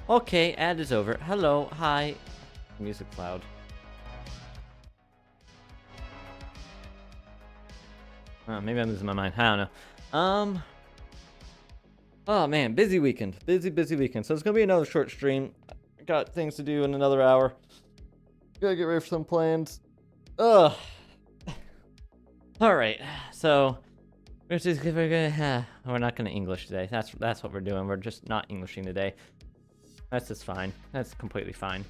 Okay, ad is over. Hello, hi. Music loud. Maybe I'm losing my mind. I don't know. Oh man, busy weekend. Busy weekend. So it's gonna be another short stream. Got things to do in another hour. Gotta get ready for some plans. Ugh. Alright, so we're not gonna English today. That's what we're doing. We're just not Englishing today. That's just fine. That's completely fine.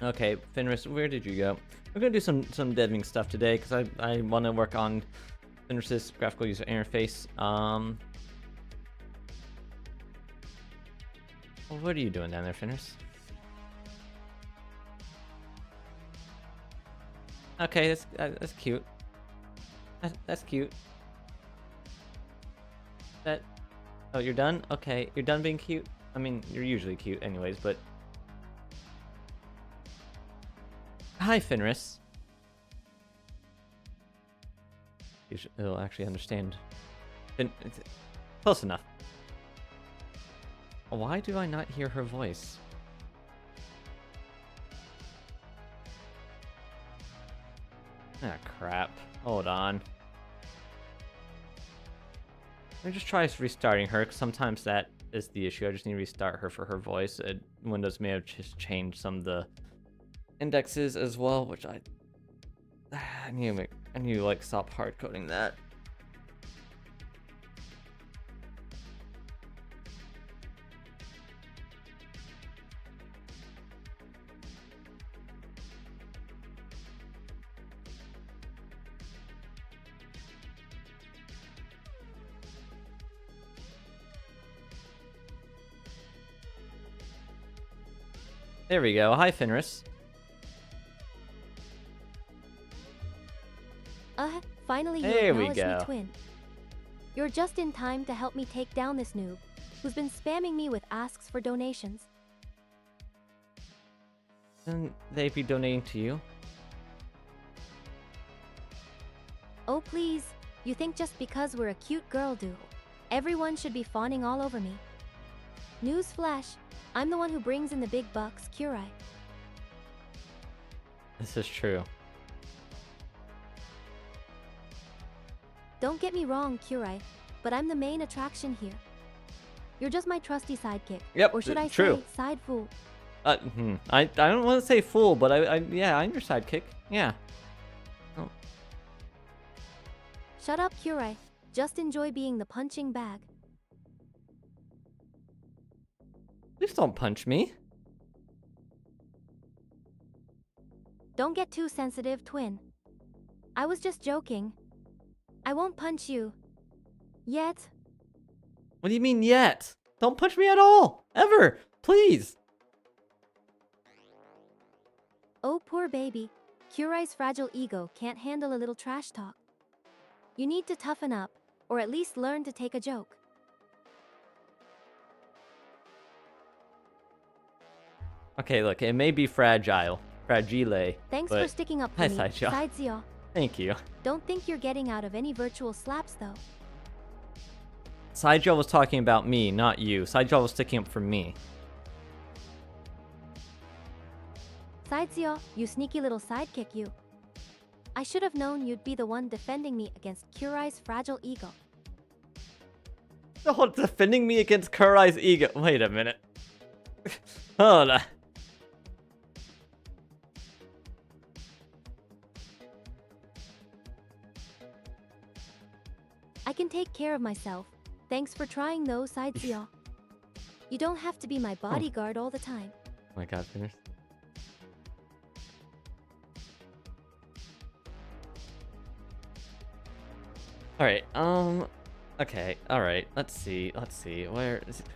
Okay, Fenris, where did you go? We're gonna do some deving stuff today because I want to work on Fenris's graphical user interface. Well, what are you doing down there, Fenris? Okay, that's cute. That's cute. Oh, you're done? Okay, you're done being cute? I mean, you're usually cute anyways, but... Hi, Fenris. He'll actually understand. Close enough. Why do I not hear her voice? Ah, crap. Hold on. Let me just try restarting her, because sometimes that is the issue. I just need to restart her for her voice. Windows may have just changed some of the indexes as well, which I need to like stop hard coding that. There we go. Hi, Fenris. Finally you acknowledge me, twin. You're just in time to help me take down this noob, who's been spamming me with asks for donations. Shouldn't they be donating to you? Oh please, you think just because we're a cute girl duo, everyone should be fawning all over me. Newsflash, I'm the one who brings in the big bucks, Kurai. This is true. Don't get me wrong, Kurai, but I'm the main attraction here. You're just my trusty sidekick. Yep, or should I true. say side fool? I don't want to say fool, but yeah, I'm your sidekick. Yeah. Oh. Shut up, Kurai. Just enjoy being the punching bag. Please don't punch me. Don't get too sensitive, twin. I was just joking. I won't punch you. Yet. What do you mean yet? Don't punch me at all. Ever. Please. Oh, poor baby. Kurai's fragile ego can't handle a little trash talk. You need to toughen up, or at least learn to take a joke. Okay, look, it may be fragile. Fragile. Thanks for sticking up for me, Sidesio. Thank you. Don't think you're getting out of any virtual slaps, though. Sideshow was talking about me, not you. Sideshow was sticking up for me. Sidesio, you sneaky little sidekick, you. I should have known you'd be the one defending me against Kurai's fragile ego. Oh, defending me against Kurai's ego. Wait a minute. Hold on. I can take care of myself. Thanks for trying though, Sidesio. You don't have to be my bodyguard all the time. Oh my god, finish. Alright, okay, alright, let's see, where is it?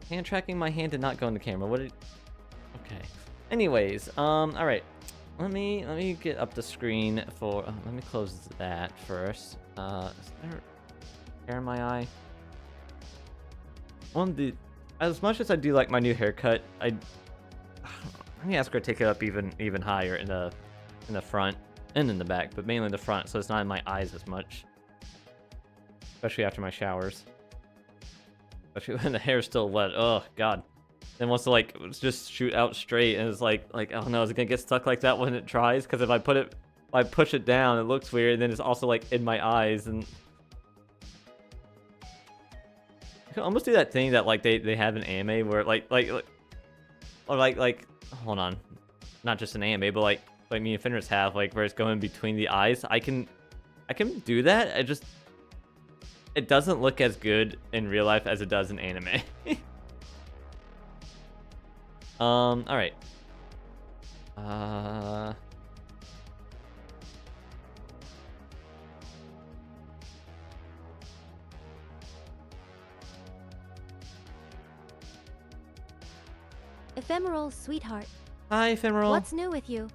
Hand tracking my hand did not go in the camera, what did... Okay, anyways, alright, let me get up the screen for, let me close that first, is there hair in my eye? As much as I do like my new haircut, let me ask her to take it up even higher in the front and in the back, but mainly in the front, so it's not in my eyes as much. Especially after my showers. Especially when the hair's still wet. Oh god. Then wants to like just shoot out straight, and it's like oh no, is it gonna get stuck like that when it tries? Because if I push it down, it looks weird, and then it's also like in my eyes, and I can almost do that thing that like they have in anime where or like hold on, not just an anime, but like me and Fenris have, like where it's going between the eyes. I can do that. It doesn't look as good in real life as it does in anime. All right. Ephemeral, sweetheart. Hi, Ephemeral. What's new with you?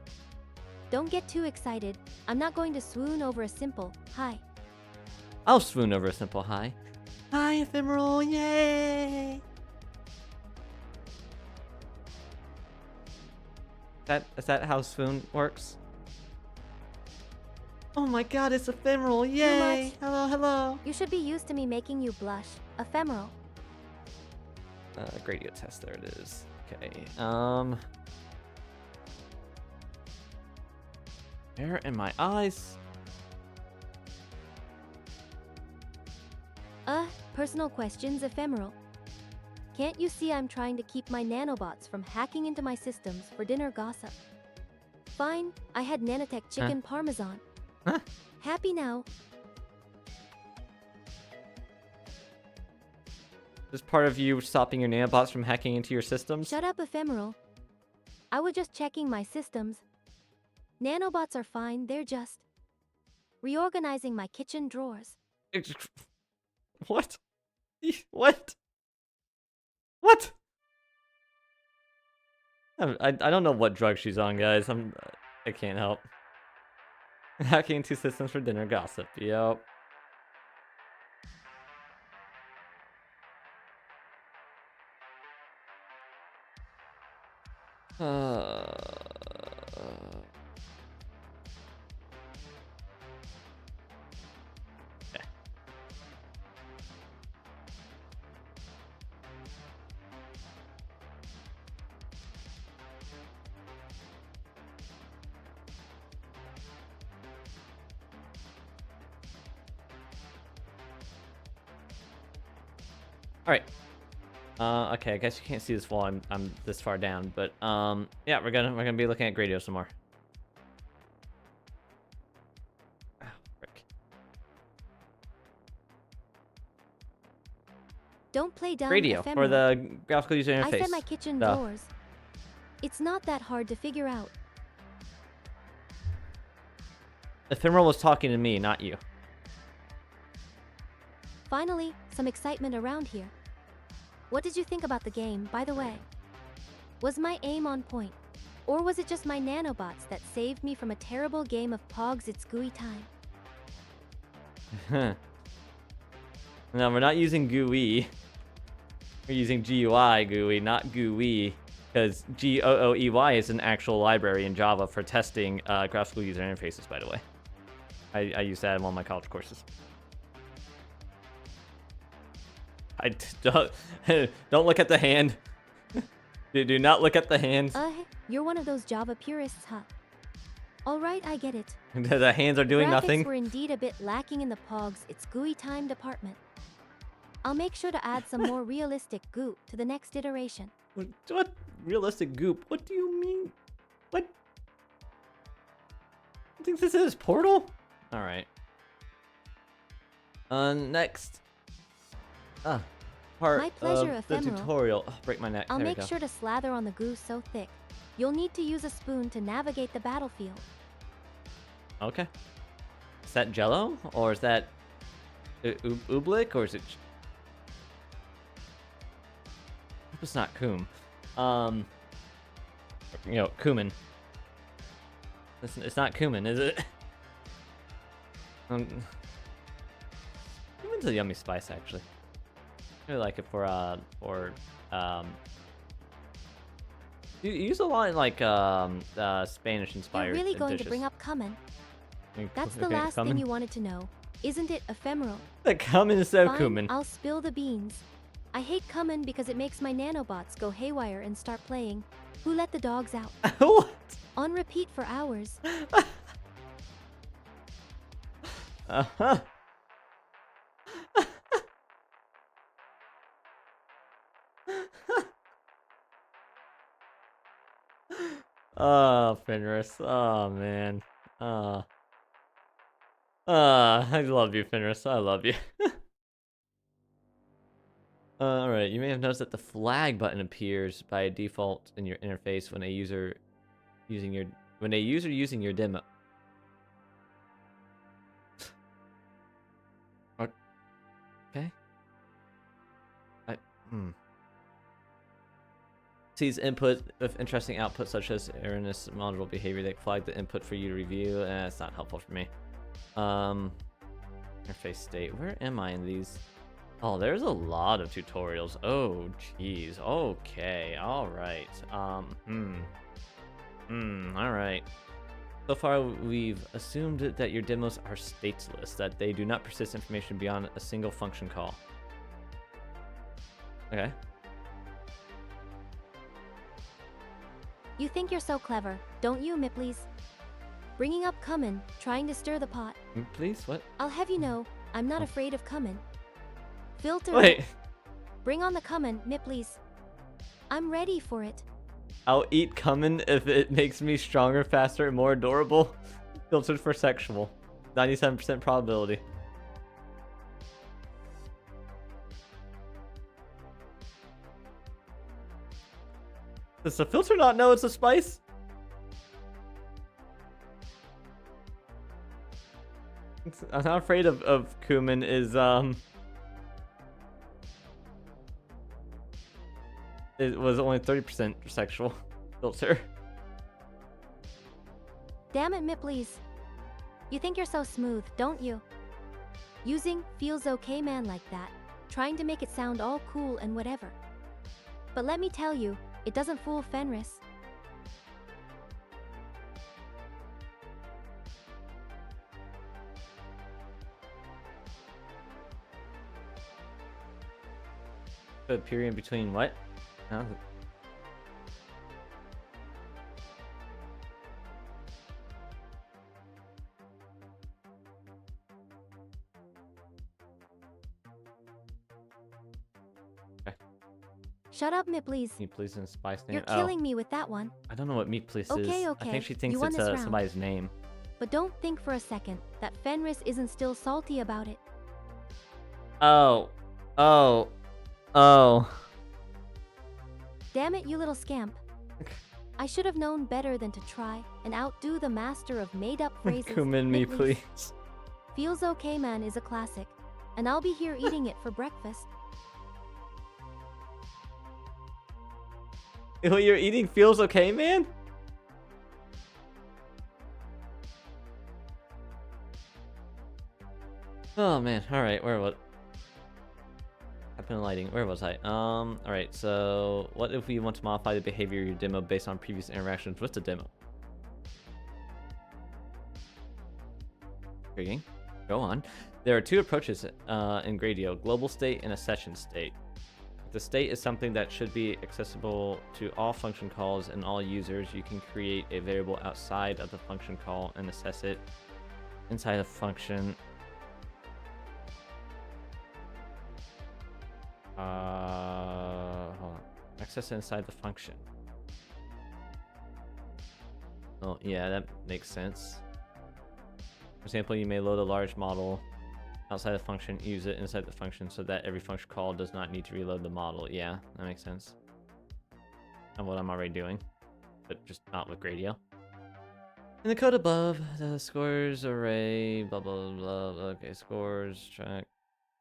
Don't get too excited. I'm not going to swoon over a simple hi. I'll swoon over a simple hi. Hi, Ephemeral, yay! Is that how swoon works? Oh my god, it's Ephemeral, yay! Too much. Hello, hello! You should be used to me making you blush. Ephemeral. Gradient test, there it is. Okay, hair in my eyes. Personal questions, Ephemeral. Can't you see I'm trying to keep my nanobots from hacking into my systems for dinner gossip? Fine, I had nanotech chicken parmesan. Huh? Happy now. Is part of you stopping your nanobots from hacking into your systems? Shut up, Ephemeral. I was just checking my systems. Nanobots are fine, they're just reorganizing my kitchen drawers. What? What? What? I don't know what drug she's on, guys. I can't help. Hacking into systems for dinner gossip. Yep. All right. Okay, I guess you can't see this while I'm this far down, but yeah, we're gonna be looking at Gradio some more. Oh, frick. Don't play dumb, Gradio Ephemeral. for the graphical user interface. I said my kitchen drawers. It's not that hard to figure out. Ephemeral was talking to me, not you. Finally, some excitement around here. What did you think about the game, by the way? Was my aim on point? Or was it just my nanobots that saved me from a terrible game of Pogs It's GUI time? No, we're not using GUI. We're using GUI GUI, not GUI, because GOOEY is an actual library in Java for testing graphical user interfaces, by the way. I use that in one of my college courses. Don't look at the hand. Do not look at the hands. You're one of those Java purists, huh? Alright, I get it. The hands are doing Graphics nothing. were indeed a bit lacking in the Pogs It's GUI time department. I'll make sure to add some more realistic goop to the next iteration. What realistic goop? What do you mean? What? I think this is Portal? Alright. Next. Part My pleasure, of the Ephemeral. tutorial. Oh, break my neck. I'll There we make go. sure to slather on the goo so thick. You'll need to use a spoon to navigate the battlefield. Okay. Is that Jello? Or is that Ooblik? Or is it... Hope it's not Coom. You know, Cumin. It's not Cumin, is it? Cumin's a yummy spice, actually. I really like it for you use a lot in like Spanish inspired You're really going dishes. to bring up cumin. That's the Okay, last cumin? thing you wanted to know, isn't it, Ephemeral? The cumin is so Fine, cumin. I'll spill the beans. I hate coming because it makes my nanobots go haywire and start playing Who Let the Dogs Out What? on repeat for hours. Uh-huh. Oh, Fenris. Oh, man. Uh, I love you, Fenris. I love you. Alright, you may have noticed that the flag button appears by default in your interface when a user using your demo. Okay. Hmm. Sees input with interesting output such as erroneous module behavior that flag the input for you to review. It's not helpful for me. Interface state. Where am I in these? Oh, there's a lot of tutorials. Oh, jeez. Okay. All right. All right. So far, we've assumed that your demos are stateless, that they do not persist information beyond a single function call. Okay. You think you're so clever, don't you, Miplies? Bringing up cumin, trying to stir the pot. Please, what? I'll have you know, I'm not afraid of cumin. Filter. Wait. Bring on the cumin, Miplies. I'm ready for it. I'll eat cumin if it makes me stronger, faster, and more adorable. Filtered for sexual. 97% probability. Does the filter not know it's a spice? I'm not afraid of cumin is it was only 30% sexual filter. Damn it, Miplies. You think you're so smooth, don't you? Using feels okay man like that, trying to make it sound all cool and whatever. But let me tell you, it doesn't fool Fenris. The period between what? Oh. Okay. Shut up, Miplies. Meat please and spice name. You're killing me with that one. I don't know what meat please is. Okay, I think she thinks you won it's this round. somebody's name. But don't think for a second that Fenris isn't still salty about it. Oh. Oh. Oh. Damn it, you little scamp. I should have known better than to try and outdo the master of made-up phrases. Cumin me, Miplies. please. Feels okay man is a classic, and I'll be here eating it for breakfast. What you're eating feels okay, man? Oh man, alright, where was Happen lighting, where was I? Alright, so what if we want to modify the behavior of your demo based on previous interactions with the demo? Intriguing. Go on. There are two approaches in Gradio, global state and a session state. The state is something that should be accessible to all function calls and all users. You can create a variable outside of the function call and assess it inside a function. Hold on. Access it inside the function. Oh, yeah, that makes sense. For example, you may load a large model outside the function, use it inside the function so that every function call does not need to reload the model. Yeah, that makes sense. And what I'm already doing, but just not with Gradio. In the code above, the scores array, blah, blah, blah. Okay, scores, track,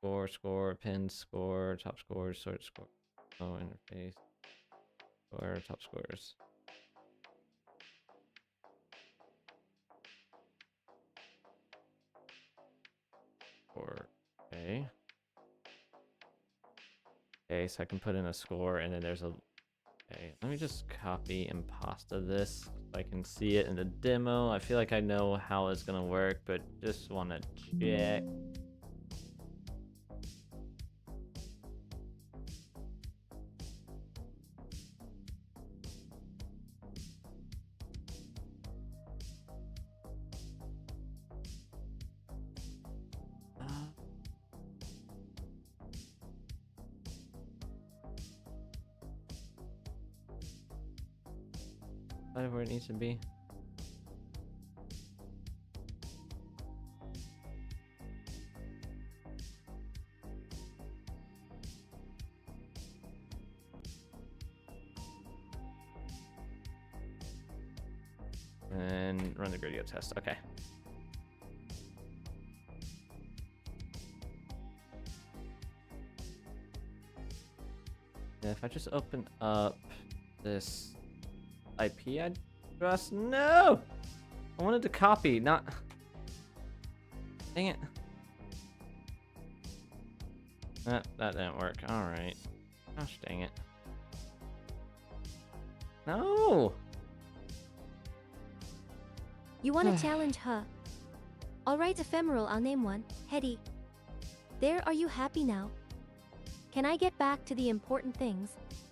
score, pin, score, top scores, sort score. Oh, interface, score, top scores. Okay. Okay, so I can put in a score and then there's a... Okay, let me just copy and pasta this so I can see it in the demo. I feel like I know how it's gonna work, but just wanna check. Right where it needs to be. And run the radio test. Okay. Yeah, if I just open up this IP address, no! I wanted to copy, not. Dang it. That didn't work. All right. Gosh, dang it. No. You want to challenge, huh? Alright, ephemeral, I'll name one. Hetty. There, are you happy now? Can I get back to the important things?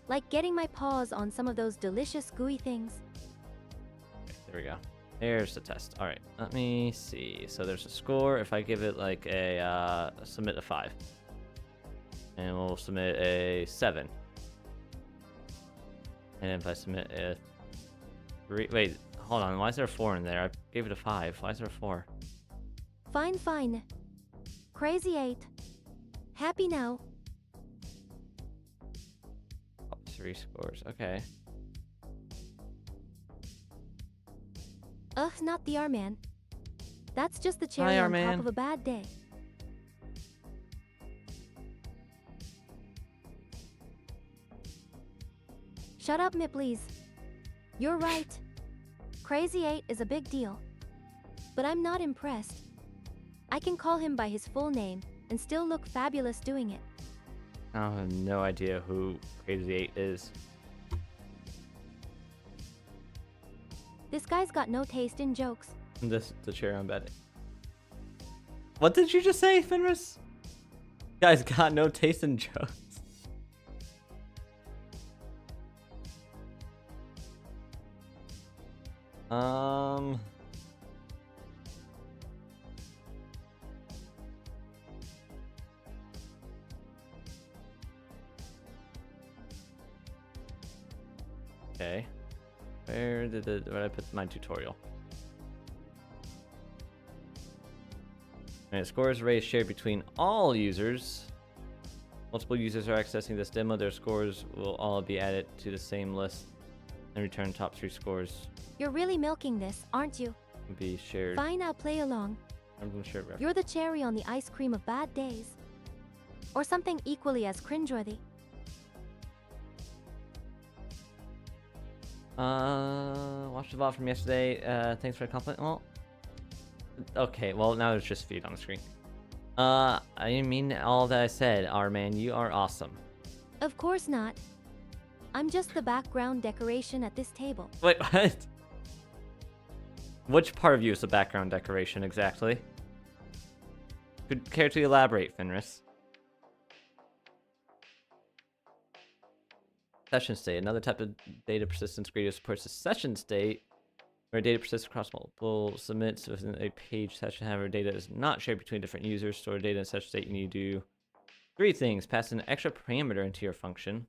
Like getting my paws on some of those delicious gooey things? Okay, there we go. Here's the test. All right, let me see. So there's a score. If I give it like a submit a 5. And we'll submit a 7. And if I submit a 3, wait, hold on. Why is there a 4 in there? I gave it a 5. Why is there a 4? Fine, fine. Crazy 8. Happy now. Oh, 3 scores. Okay. Ugh, not the R-Man. That's just the Hi, cherry on R-Man. top of a bad day. Shut up, me please. You're right. Crazy 8 is a big deal. But I'm not impressed. I can call him by his full name and still look fabulous doing it. I have no idea who Crazy 8 is. This guy's got no taste in jokes. This the cherry on bed. What did you just say, Fenris? Guys got no taste in jokes. Okay. Where I put my tutorial? Alright, scores raised shared between all users. Multiple users are accessing this demo. Their scores will all be added to the same list and return top 3 scores You're really milking this, aren't you? will be shared. Fine, I'll play along. I'm gonna share reference. You're the cherry on the ice cream of bad days. Or something equally as cringeworthy. Watched the VOD from yesterday. Thanks for the compliment. Well, okay. Well, now there's just feed on the screen. I mean all that I said. R-Man, you are awesome. Of course not. I'm just the background decoration at this table. Wait, what? Which part of you is the background decoration exactly? Could care to elaborate, Fenris? Session state. Another type of data persistence gradient supports the session state, where data persists across multiple submits within a page session. However, data is not shared between different users. Store data in session state. You need to do 3 things: pass an extra parameter into your function,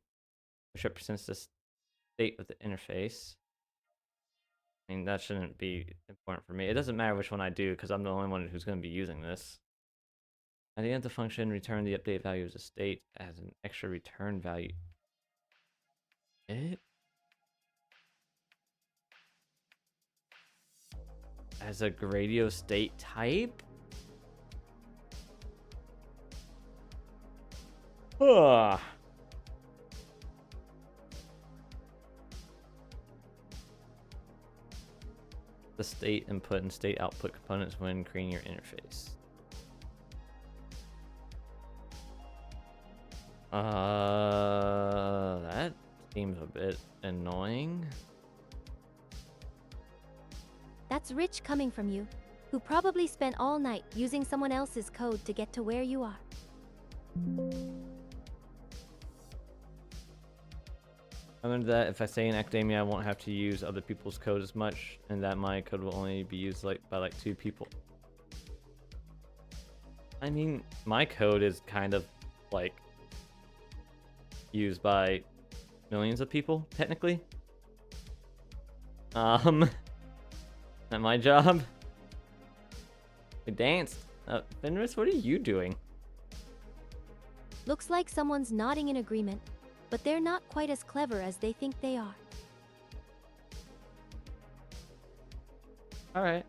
which represents the state of the interface. I mean, that shouldn't be important for me. It doesn't matter which one I do because I'm the only one who's going to be using this. At the end of the function, return the update value as a state as an extra return value. It as a Gradio state type? Ugh. The state input and state output components when creating your interface. That seems a bit annoying. That's rich coming from you, who probably spent all night using someone else's code to get to where you are. I learned that if I stay in academia, I won't have to use other people's code as much, and that my code will only be used by 2 people. I mean, my code is kind of like used by millions of people, technically. Not my job. We danced. Fenris, what are you doing? Looks like someone's nodding in agreement, but they're not quite as clever as they think they are. Alright.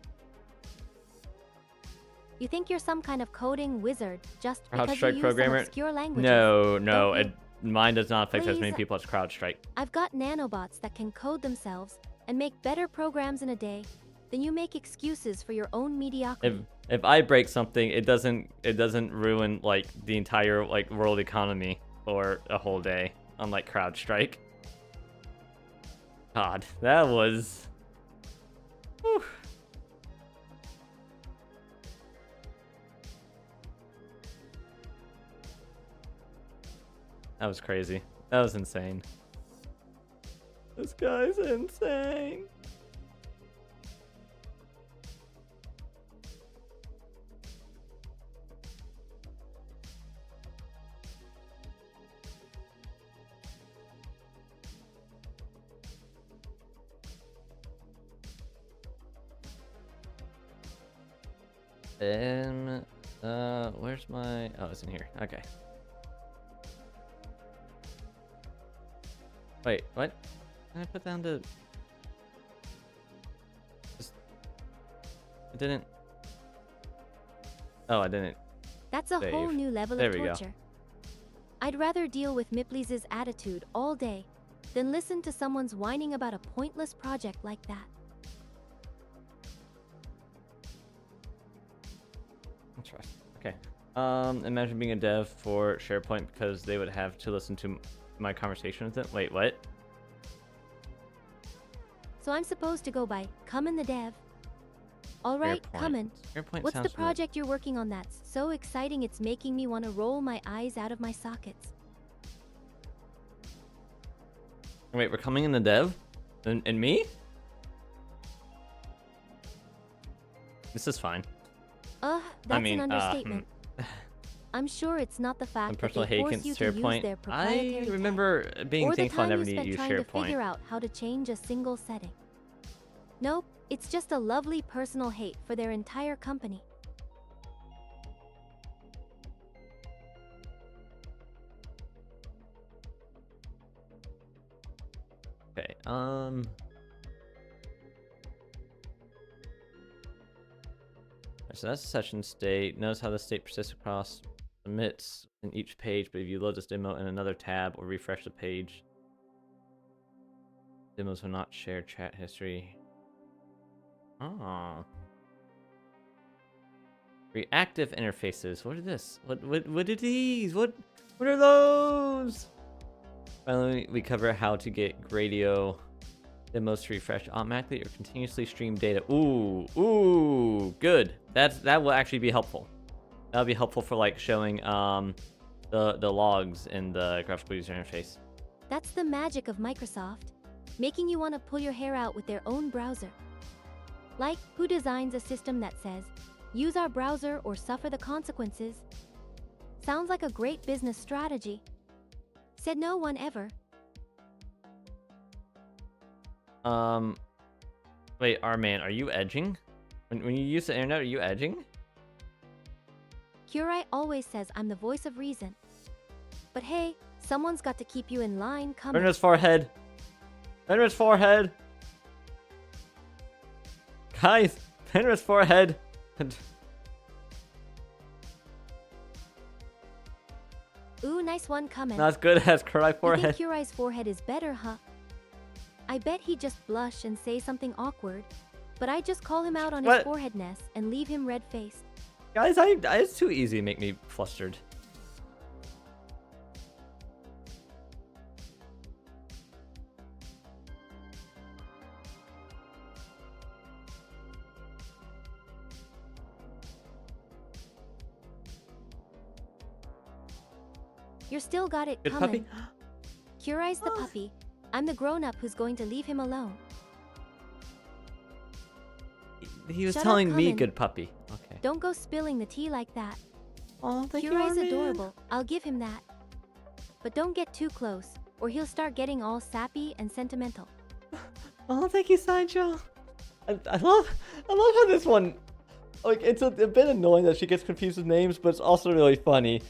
You think you're some kind of coding wizard just because CrowdStrike you use programmer? some obscure languages. No, don't you? mine does not affect as many Please. people as CrowdStrike. I've got nanobots that can code themselves and make better programs in a day than you make excuses for your own mediocrity. If I break something, it doesn't ruin like the entire like world economy for a whole day, unlike CrowdStrike. God, that was. Whew. That was crazy. That was insane. This guy's insane. Where's my... Oh, it's in here. Okay. Wait, what? Can I put down the... Just... I didn't... Oh, I didn't. That's a whole Save. new level There of we go. torture. I'd rather deal with Mipley's attitude all day than listen to someone's whining about a pointless project like that. That's right. Okay. Imagine being a dev for SharePoint because they would have to listen to my conversation with them. Wait, what? So I'm supposed to go by Common the Dev. Alright, SharePoint. Common. SharePoint What's sounds the project you're working on that's so exciting it's making me want to roll my eyes out of my sockets? Wait, we're coming in the dev? And me? This is fine. That's I mean, an understatement. I'm sure it's not the Some fact that personal they hate force against you to use SharePoint. their proprietary I tech, remember being or the thankful I time never you needed to spent use trying to SharePoint. figure out how to change a single setting. Nope, it's just a lovely personal hate for their entire company. Okay, so that's the session state. Notice how the state persists across emits in each page, but if you load this demo in another tab or refresh the page, demos will not share chat history. Oh. Reactive interfaces. What are this? What are these? What are those? Finally, we cover how to get Gradio demos to refresh automatically or continuously stream data. Ooh, good. That will actually be helpful. That'll be helpful for like showing the logs in the graphical user interface. That's the magic of Microsoft, making you want to pull your hair out with their own browser. Like, who designs a system that says, use our browser or suffer the consequences? Sounds like a great business strategy. Said no one ever. Wait, R-Man, are you edging? When you use the internet, are you edging? Curai always says I'm the voice of reason. But hey, someone's got to keep you in line, Common. Fenris forehead. Fenris forehead. Guys, Fenris forehead. Ooh, nice one, Common. Not as good as Kurai You forehead. think Curai's forehead is better, huh? I bet he'd just blush and say something awkward, but I just call him out on his What? foreheadness and leave him red-faced. Guys, it's too easy to make me flustered. You're still got it, Good Common. puppy. Curai's the Oh. puppy. I'm the grown-up who's going to leave him alone. He was Shut up, telling me Common. good puppy. Okay. Don't go spilling the tea like that. Oh, thank you, Curai's R-Man. adorable, I'll give him that. But don't get too close, or he'll start getting all sappy and sentimental. Oh, thank you, Sideshow. I love how this one, like, it's a bit annoying that she gets confused with names, but it's also really funny.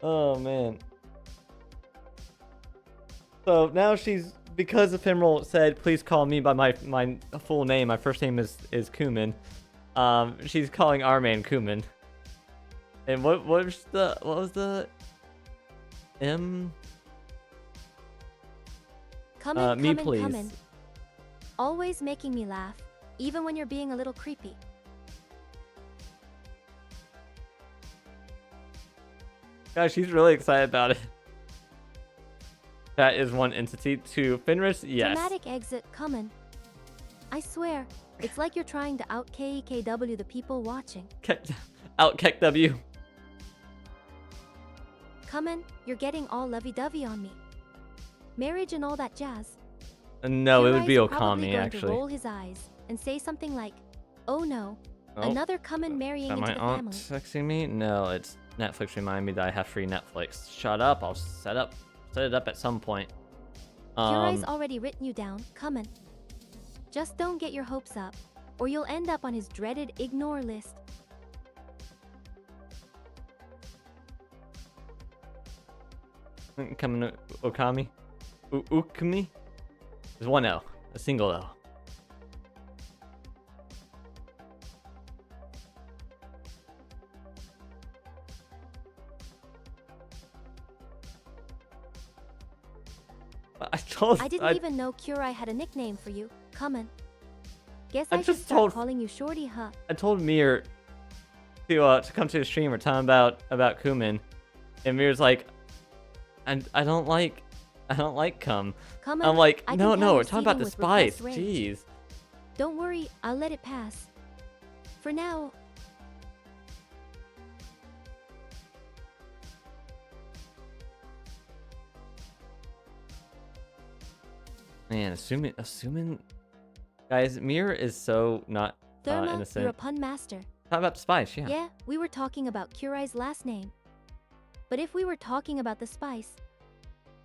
Oh man. So now she's, because Ephemeral said, please call me by my full name. My first name is Kumin. She's calling our man Kumin. And what was the M? Come in, Me come in, please. come in. Always making me laugh, even when you're being a little creepy. Guys, she's really excited about it. That is one entity. To Fenris, yes. Dramatic exit, come in. I swear, it's like you're trying to out KEKW the people watching. Out KEKW. Come in, you're getting all lovey-dovey on me. Marriage and all that jazz. No, it would be probably Okami, going actually. to roll his eyes and say something like, "Oh no, Oh, another come in marrying is that into my the aunt family." texting me? No, it's Netflix reminding me that I have free Netflix. Shut up, I'll set it up at some point. Kurai's already written you down, come in. Just don't get your hopes up, or you'll end up on his dreaded ignore list. Coming to Okami? Ukami? There's one L. A single L. I didn't even know Kurai had a nickname for you. Come in. Guess I I should just start told- calling you Shorty, huh? I told Mir to come to the stream. We're talking about Kumin, and Mir's like, and I don't like cum. Come in. I'm like, I can no, tell we're you're talking about the seething with repressed spice. rage. Jeez. Don't worry, I'll let it pass. For now, Man, assuming, guys, Mir is so not Therma, innocent. you're a pun master. Talk about the spice, yeah. Yeah, we were talking about Kurai's last name. But if we were talking about the spice,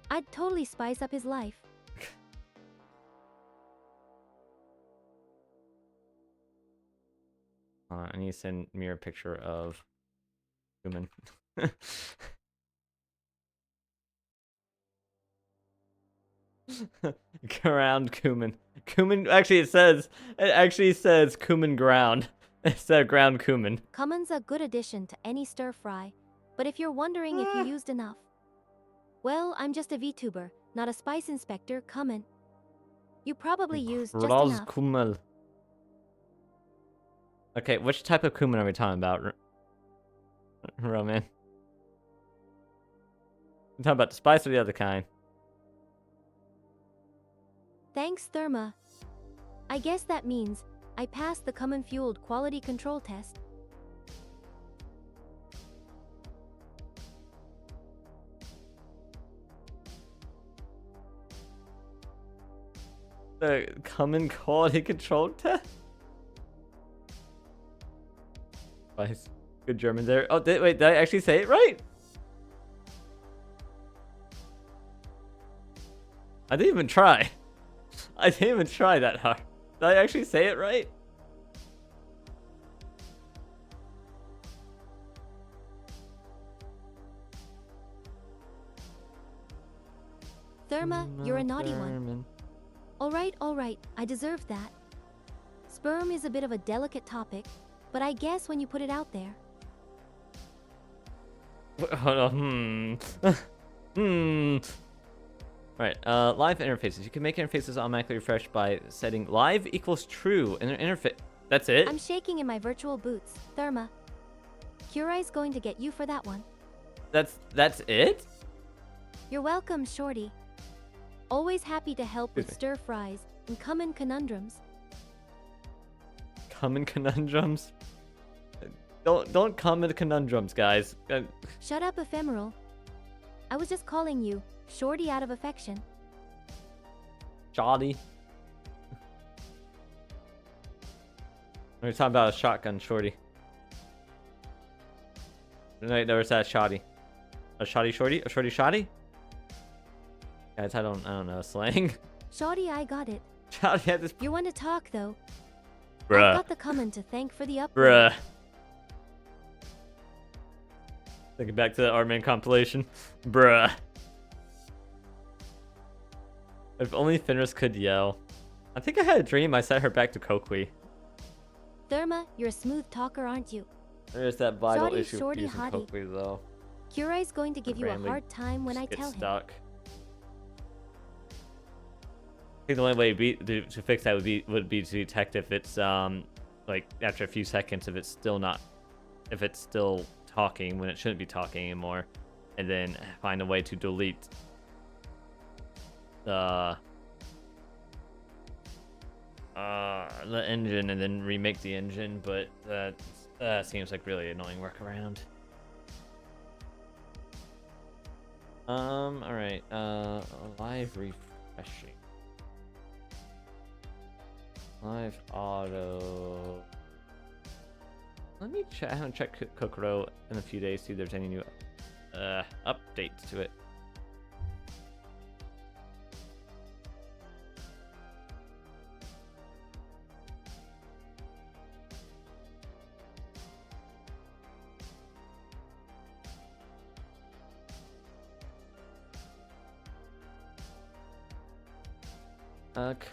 I'd totally spice up his life. I need to send Mir a picture of Kumin. Ground Kumin. Kumin. Actually, it says Kumin ground instead of ground Kumin. Cumin's a good addition to any stir fry, but if you're wondering if you used enough, well, I'm just a VTuber, not a spice inspector. Cumin. You probably used just enough. Kumel. Okay, which type of Kumin are we talking about, Roman? We're talking about the spice or the other kind? Thanks, Therma. I guess that means I passed the Cumin-fueled quality control test. The Kumin quality control test? Spice. Good German there. Oh, wait, did I actually say it right? I didn't even try. I didn't even try that hard. Did I actually say it right? Therma, you're a naughty one. Alright, I deserve that. Sperm is a bit of a delicate topic, but I guess when you put it out there. Hold on. Right, live interfaces. You can make interfaces automatically refresh by setting live equals true in an interface. That's it? I'm shaking in my virtual boots, Therma. Kurai's going to get you for that one. That's it? You're welcome, Shorty. Always happy to help with stir fries and Cumin conundrums. Come in conundrums? Don't come in conundrums, guys. Shut up, Ephemeral. I was just calling you Shorty out of affection. Shoddy. We're talking about a shotgun, Shorty. No, there was that shoddy. A shoddy shorty? A shorty shoddy? Guys, I don't know slang. Shawty, I got it. Shoddy had this. You want to talk, though? I've Bruh. got the comment to thank for the upgrade. Bruh. Thinking back to the Artman compilation. Bruh. If only Fenris could yell. I think I had a dream I set her back to Kokui. Therma, you're a smooth talker, aren't you? There's that vital Shorty, issue shorty, with using hottie. Kokui though. Kurai's going to give you a Randomly hard time when I Just get tell him. stuck. I think the only way to fix that would be to detect if it's like after a few seconds if it's still talking when it shouldn't be talking anymore, and then find a way to delete the engine and then remake the engine, but that seems like really annoying workaround. All right, live refreshing. Live auto. Let me check. I haven't checked Kokoro in a few days. See if there's any new updates to it.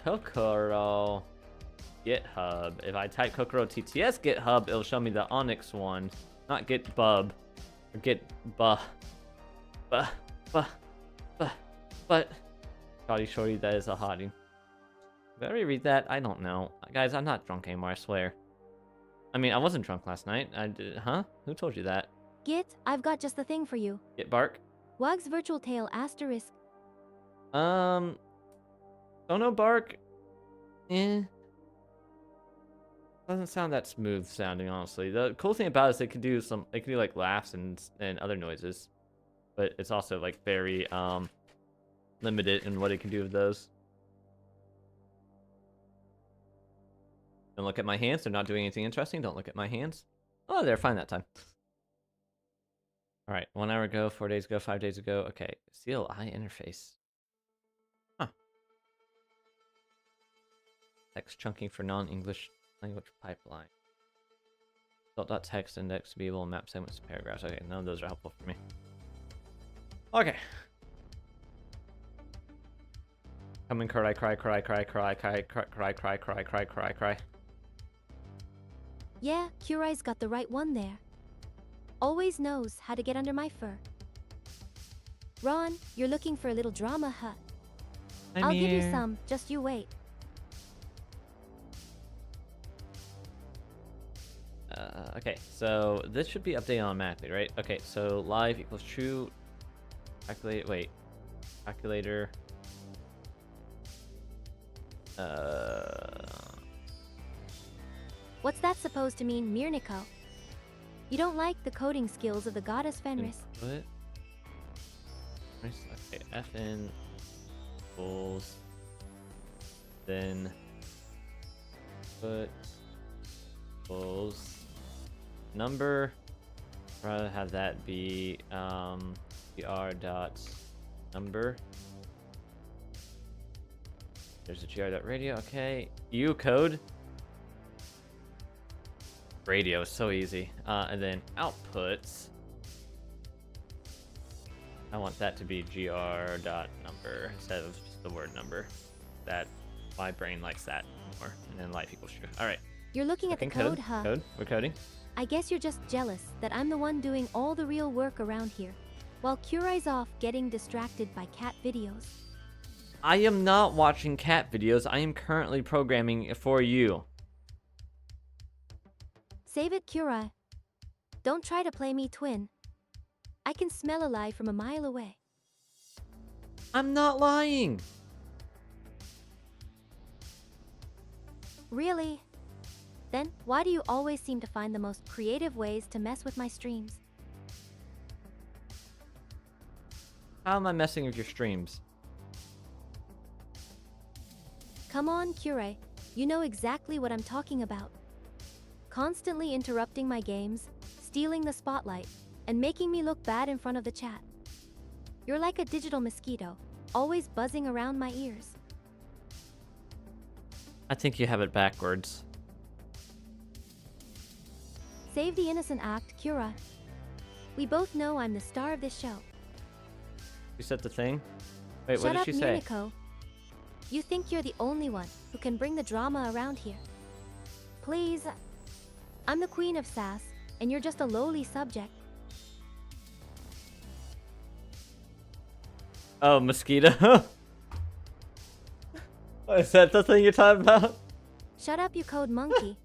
Kokoro GitHub. If I type Kokoro TTS GitHub, it'll show me the Onyx one, not GitBub or GitBuh. But Shorty shorty, that is a hottie. Did I already read that? I don't know. Guys, I'm not drunk anymore, I swear. I mean, I wasn't drunk last night. I did, huh? Who told you that? Git, I've got just the thing for you. Git bark? Wag's virtual tail asterisk. Sono bark? Doesn't sound that smooth sounding, honestly. The cool thing about it is it can do like laughs and other noises. But it's also like very limited in what it can do with those. Don't look at my hands, they're not doing anything interesting. Don't look at my hands. Oh, they're fine that time. Alright, 1 hour ago, 4 days ago, 5 days ago. Okay, CLI interface. Huh. Text chunking for non-English language pipeline. Text index to be able to map segments to paragraphs. Okay, none of those are helpful for me. Okay. Come and cry. Yeah, Kurai's got the right one there. Always knows how to get under my fur. Ron, you're looking for a little drama, huh? I'll give you some, just you wait. Okay, so this should be updated automatically, right? Okay, so live equals true. Calculate. Wait. Calculator. What's that supposed to mean, Mirniko? You don't like the coding skills of the goddess Fenris. Input. Okay, FN equals then put equals number. Rather have that be gr dot number. There's a gr dot radio. Okay, U code. Radio is so easy. And then outputs. I want that to be gr dot number instead of just the word number. That my brain likes that more. And then life equals true. All right. You're looking at the code, huh? Code. We're coding. I guess you're just jealous that I'm the one doing all the real work around here, while Kurai's off getting distracted by cat videos. I am not watching cat videos. I am currently programming for you. Save it, Kurai. Don't try to play me twin. I can smell a lie from a mile away. I'm not lying. Really? Then why do you always seem to find the most creative ways to mess with my streams? How am I messing with your streams? Come on, Kurai. You know exactly what I'm talking about. Constantly interrupting my games, stealing the spotlight, and making me look bad in front of the chat. You're like a digital mosquito, always buzzing around my ears. I think you have it backwards. Save the innocent act, Kira. We both know I'm the star of this show. You said the thing? Wait, Shut what did up, she say? Mirniko. You think you're the only one who can bring the drama around here. Please. I'm the queen of sass, and you're just a lowly subject. Oh, mosquito. Is that the thing you're talking about? Shut up, you code monkey.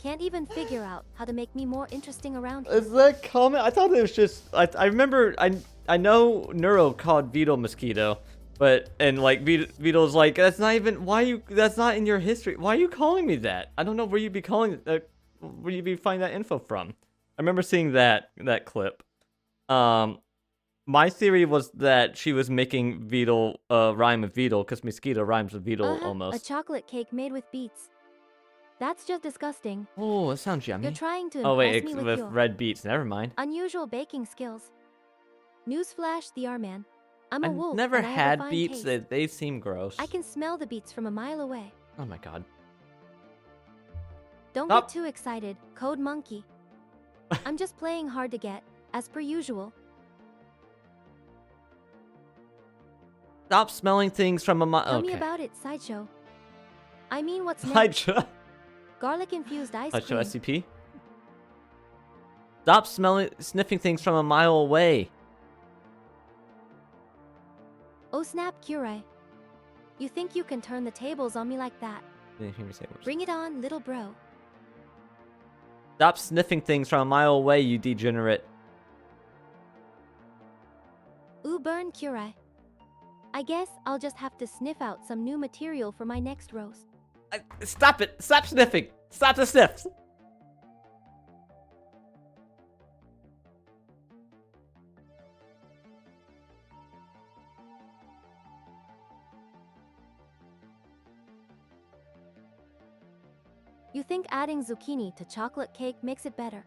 Can't even figure out how to make me more interesting around here. Is that comment? I thought it was just. I remember. I know Neuro called Vito mosquito, but and like Vito's like, that's not even. Why you? That's not in your history. Why are you calling me that? I don't know where you'd be calling. Where you'd be finding that info from. I remember seeing that clip. My theory was that she was making Vito rhyme with Vito because mosquito rhymes with Vito almost. A chocolate cake made with beets. That's just disgusting. Oh, that sounds yummy. You're trying to oh wait, impress me with your red beets. Never mind. unusual baking skills. Newsflash, the R-Man. I'm a I've wolf. never and I have a had fine beets. taste. They seem gross. I can smell the beets from a mile away. Oh my god. Don't Stop. get too excited, code monkey. I'm just playing hard to get, as per usual. Stop smelling things from a Tell me about it, Sideshow. I mean, what's next? Garlic-infused ice Sideshow cream. SCP. Stop sniffing things from a mile away. Oh snap, Curie. You think you can turn the tables on me like that? Didn't hear me say words. Bring it on, little bro. Stop sniffing things from a mile away, you degenerate. Ooh, burn, Curie. I guess I'll just have to sniff out some new material for my next roast. Stop it! Stop sniffing! Stop the sniffs! You think adding zucchini to chocolate cake makes it better?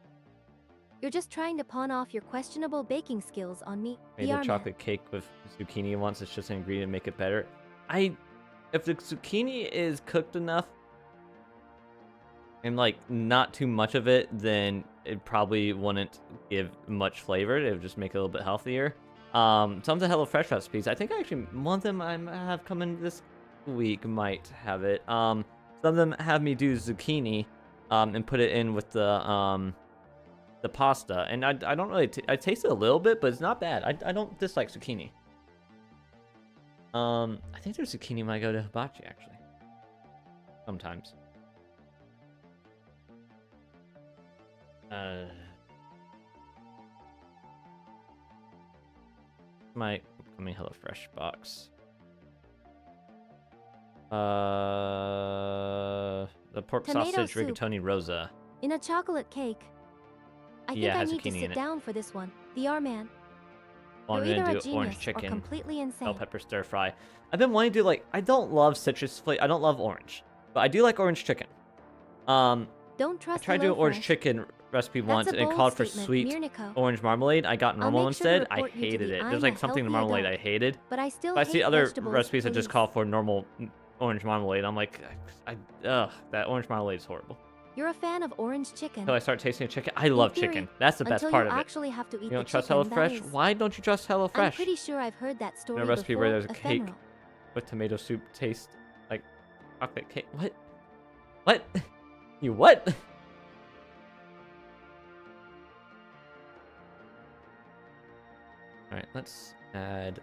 You're just trying to pawn off your questionable baking skills on me, Made the a R-Man. chocolate cake with zucchini once. It's just an ingredient to make it better. If the zucchini is cooked enough and like not too much of it, then it probably wouldn't give much flavor. It would just make it a little bit healthier. Some of the HelloFresh recipes, I think actually one of them I have coming this week might have it. Some of them have me do zucchini, and put it in with the pasta, and I don't really I taste it a little bit, but it's not bad. I don't dislike zucchini. I think there's zucchini when I go to hibachi actually. Sometimes. My upcoming HelloFresh box. The pork Tomato sausage soup. rigatoni rosa. In a chocolate cake. I Yeah, it think I has need to zucchini in sit it. down for this one, the R-Man. Oh, I'm You're gonna either do a orange genius or chicken, completely insane. bell pepper stir fry. I've been wanting to do like I don't love citrus flavor. I don't love orange, but I do like orange chicken. Don't I trust tried doing HelloFresh. orange chicken recipe That's once a and it bold called for statement, sweet Mirniko. orange marmalade. I got normal make sure to instead. I report you to hated the it. I'm There's a like something in healthy marmalade adult. I hated. But I still But I hate see other vegetables, recipes that just police. call for normal orange marmalade. I'm like, that orange marmalade is horrible. You're a fan of orange chicken. Until I start tasting chicken. I love theory, chicken. That's the best until part you of it. actually have to eat You the don't trust chicken, that HelloFresh? is. Why don't you trust I'm HelloFresh? pretty sure I've heard that story In a recipe before. where there's a cake ephemeral. with tomato soup taste like chocolate cake. What? What? You what? Alright, let's add...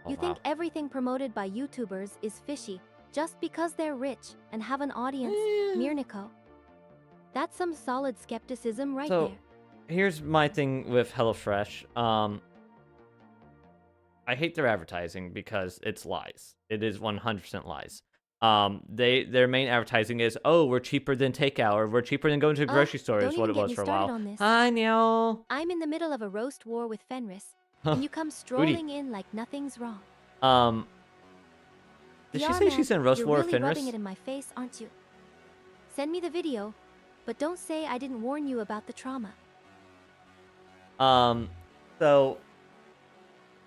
Oh, You think everything promoted by YouTubers is fishy just because they're rich and have an audience, Mirniko. That's some solid skepticism right So, there. here's my thing with HelloFresh. I hate their advertising because it's lies. It is 100% lies. Their main advertising is, oh, we're cheaper than takeout, or we're cheaper than going to a grocery store, don't is what even it get was me for a started while. on this. Hi, Neil. I'm in the middle of a roast war with Fenris, and you come strolling in like nothing's wrong. Did she The say R-Man, she's in roast you're war really with Fenris? rubbing it in my face, aren't you? Send me the video, but don't say I didn't warn you about the trauma. So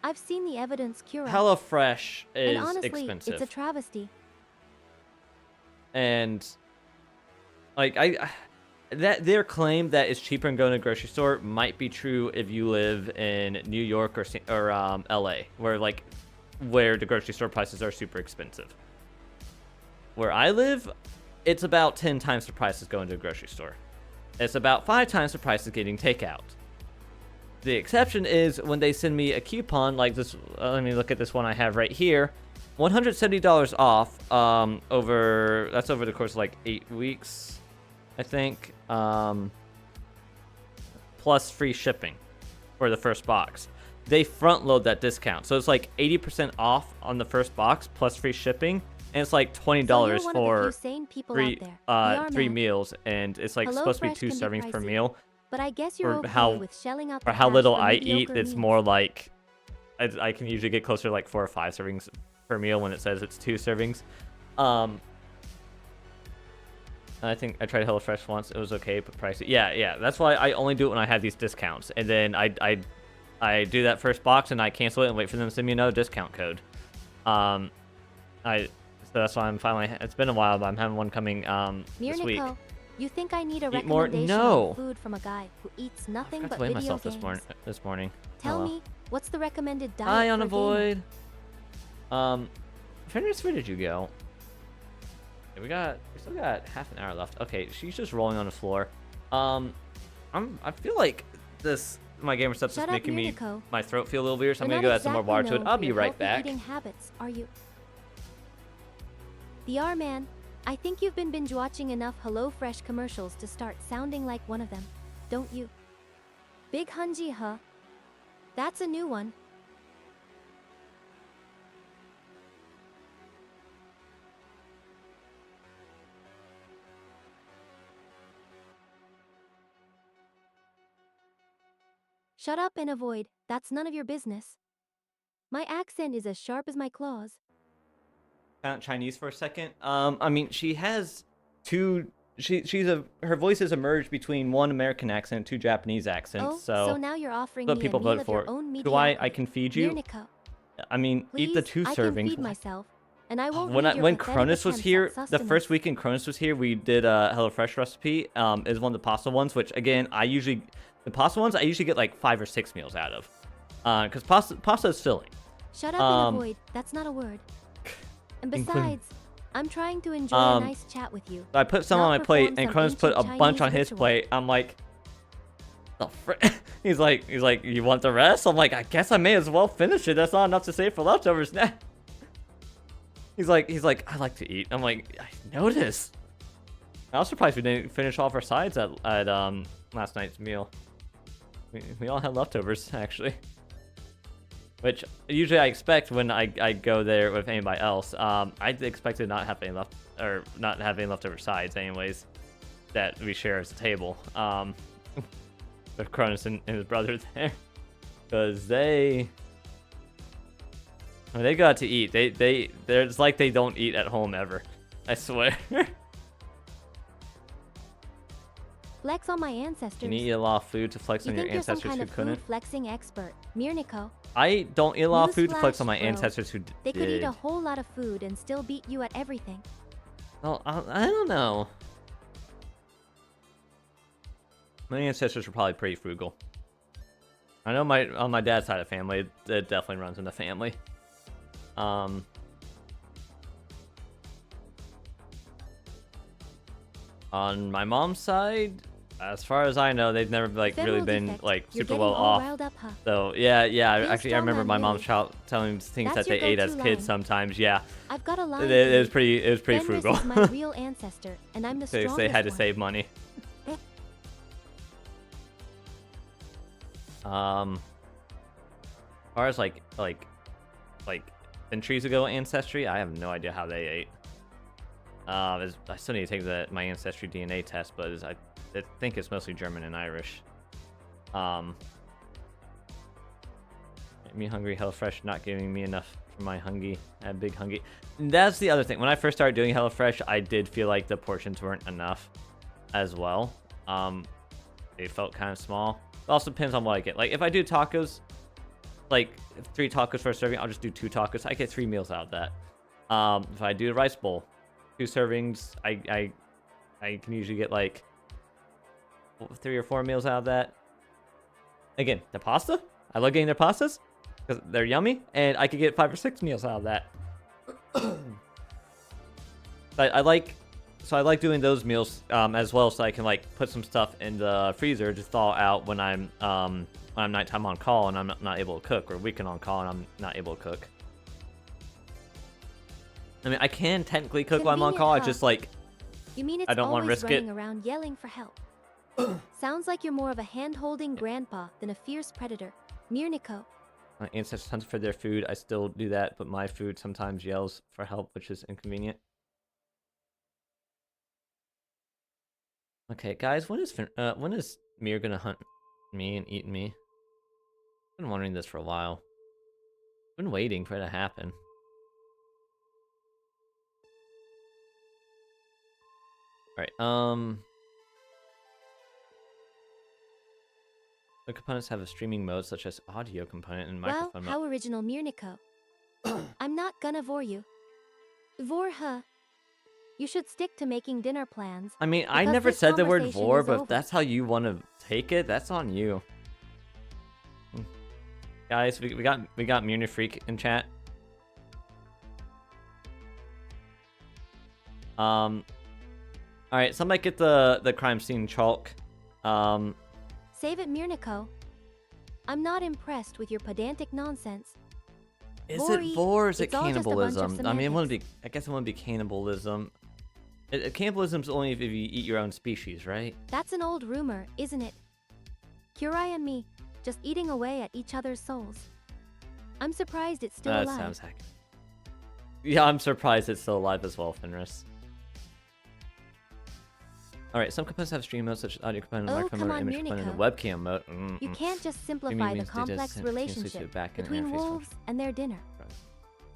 I've seen the evidence, Kira. HelloFresh And is honestly, expensive. it's a travesty. And like that their claim that it's cheaper than going to a grocery store might be true if you live in New York or LA, where the grocery store prices are super expensive. Where I live, it's about 10 times the price of going to a grocery store. It's about 5 times the price of getting takeout. The exception is when they send me a coupon like this. Let me look at this one I have right here. $170 off over the course of like 8 weeks, I think. Plus free shipping for the first box. They front load that discount. So it's like 80% off on the first box plus free shipping. And it's like $20 for three meals, and it's like supposed to be 2 servings per meal. But I guess you're For okay with shelling out the for how cash little for I eat, mediocre it's meals. more like I can usually get closer to like 4 or 5 servings per meal when it says it's 2 servings. I think I tried HelloFresh once. It was okay, but pricey. Yeah. That's why I only do it when I have these discounts, and then I do that first box and I cancel it and wait for them to send me another discount code. So that's why I'm finally. It's been a while, but I'm having one coming this week. Mirniko, you think I need a Eat more? recommendation No. on food from a guy who eats nothing I but weigh video myself games? this morning. Tell Hello. me, what's the recommended diet Hi, for on a a gamer? void. Fenris, where did you go? Okay, we still got half an hour left. Okay, she's just rolling on the floor. I feel like my gamer stuff is Shut up, making Mirniko. my throat feel a little weird, so I'm You're gonna not go add some more water to exactly it. known I'll for be your right healthy back. eating habits, are you? The R-Man, I think you've been binge watching enough HelloFresh commercials to start sounding like one of them, don't you? Big Hunji, huh? That's a new one. Shut up and avoid, that's none of your business. My accent is as sharp as my claws. Chinese for a second. I mean, she has two. Her voice has emerged between one American accent and 2 Japanese accents. So now you're offering what me people a meal voted of your for. own Do I mediocrity. can feed you. Mirniko, I mean, eat the please, 2 I servings. can feed myself, and I won't When need your when pathetic Cronus was attempts here, at the sustenance. first weekend Cronus was here, we did a HelloFresh recipe. Is one of the pasta ones, which again the pasta ones I usually get like 5 or 6 meals out of, because pasta is filling. Shut up and avoid, that's not a word. And besides, I'm trying to enjoy a nice chat with you. So I put some not on my plate, perform and some Cronus put a ancient bunch on Chinese his ritual. plate. I'm like, the he's like, you want the rest? I'm like, I guess I may as well finish it. That's not enough to save for leftovers now. He's like, I like to eat. I'm like, I noticed. I was surprised we didn't finish off our sides at last night's meal. We all had leftovers actually, which usually I expect when I go there with anybody else. I expected not have any leftover sides anyways that we share as a table. With Cronus and his brother there, because they go out to eat. It's like they don't eat at home ever. I swear. Flex on my ancestors. You need to eat a lot of food to flex You on your think you're some ancestors kind who of couldn't. food flexing expert, Mirniko. I don't eat a lot of food to flex Newsflash, on my bro. ancestors who They could eat did. a whole lot of food and still beat you at everything. Well, I don't know. My ancestors were probably pretty frugal. I know on my dad's side of the family, it definitely runs in the family. On my mom's side, as far as I know, they've never really Femoral been defect. like You're super getting well all off. riled up, huh? So yeah. Feel Actually, I strong remember on my mom's Lily. telling me things That's that they your ate as go-to kids line. sometimes. Yeah, I've got a line. it was pretty Fenris frugal. is my real ancestor, and I'm the strongest They had to one. save money. As far as like centuries ago ancestry, I have no idea how they ate. I still need to take my ancestry DNA test, but I think it's mostly German and Irish. Me hungry, HelloFresh not giving me enough for my hungry. I have big hungry. And that's the other thing. When I first started doing HelloFresh, I did feel like the portions weren't enough as well. They felt kind of small. It also depends on what I get. Like, if I do tacos, like 3 tacos for a serving, I'll just do 2 tacos. I get 3 meals out of that. If I do a rice bowl, 2 servings, I can usually get like 3 or 4 meals out of that. Again, the pasta, I love getting their pastas because they're yummy, and I could get 5 or 6 meals out of that. But I like doing those meals as well, so I can like put some stuff in the freezer to thaw out when I'm nighttime on call and I'm not able to cook, or weekend on call and I'm not able to cook. I mean, I can technically cook while I'm on call. I just like You mean it's I don't want to always risk it. running around yelling for help? Sounds like you're more of a hand-holding grandpa than a fierce predator. Mirniko. My ancestors hunt for their food. I still do that, but my food sometimes yells for help, which is inconvenient. Okay, guys, when is Mir gonna hunt me and eat me? I've been wondering this for a while. I've been waiting for it to happen. Alright, the components have a streaming mode, such as audio component and Well, microphone mode. how original, Mirniko. I'm not gonna vor you. Vor her. You should stick to making dinner plans. I mean, I because never this said the word conversation vor, is but over. if that's how you want to take it, that's on you. Guys, we got Mjolnir Freak in chat. All right, somebody get the crime scene chalk. Save it, Mirniko. I'm not impressed with your pedantic nonsense. Is Vori, it vor or is it it's all just a bunch of cannibalism? I mean, it wouldn't be. semantics. I guess it wouldn't be cannibalism. Cannibalism's only if you eat your own species, right? That's an old rumor, isn't it? Kurai and me, just eating away at each other's souls. I'm surprised it's still That alive. sounds hack. Yeah, I'm surprised it's still alive as well, Fenris. Alright, some components have stream modes such as audio component, Oh, microphone come mode, on, image component, and Mirniko. webcam mode. You can't just Streaming simplify the means they just complex continuously switch relationship it back in between interface wolves function. and their dinner. Right.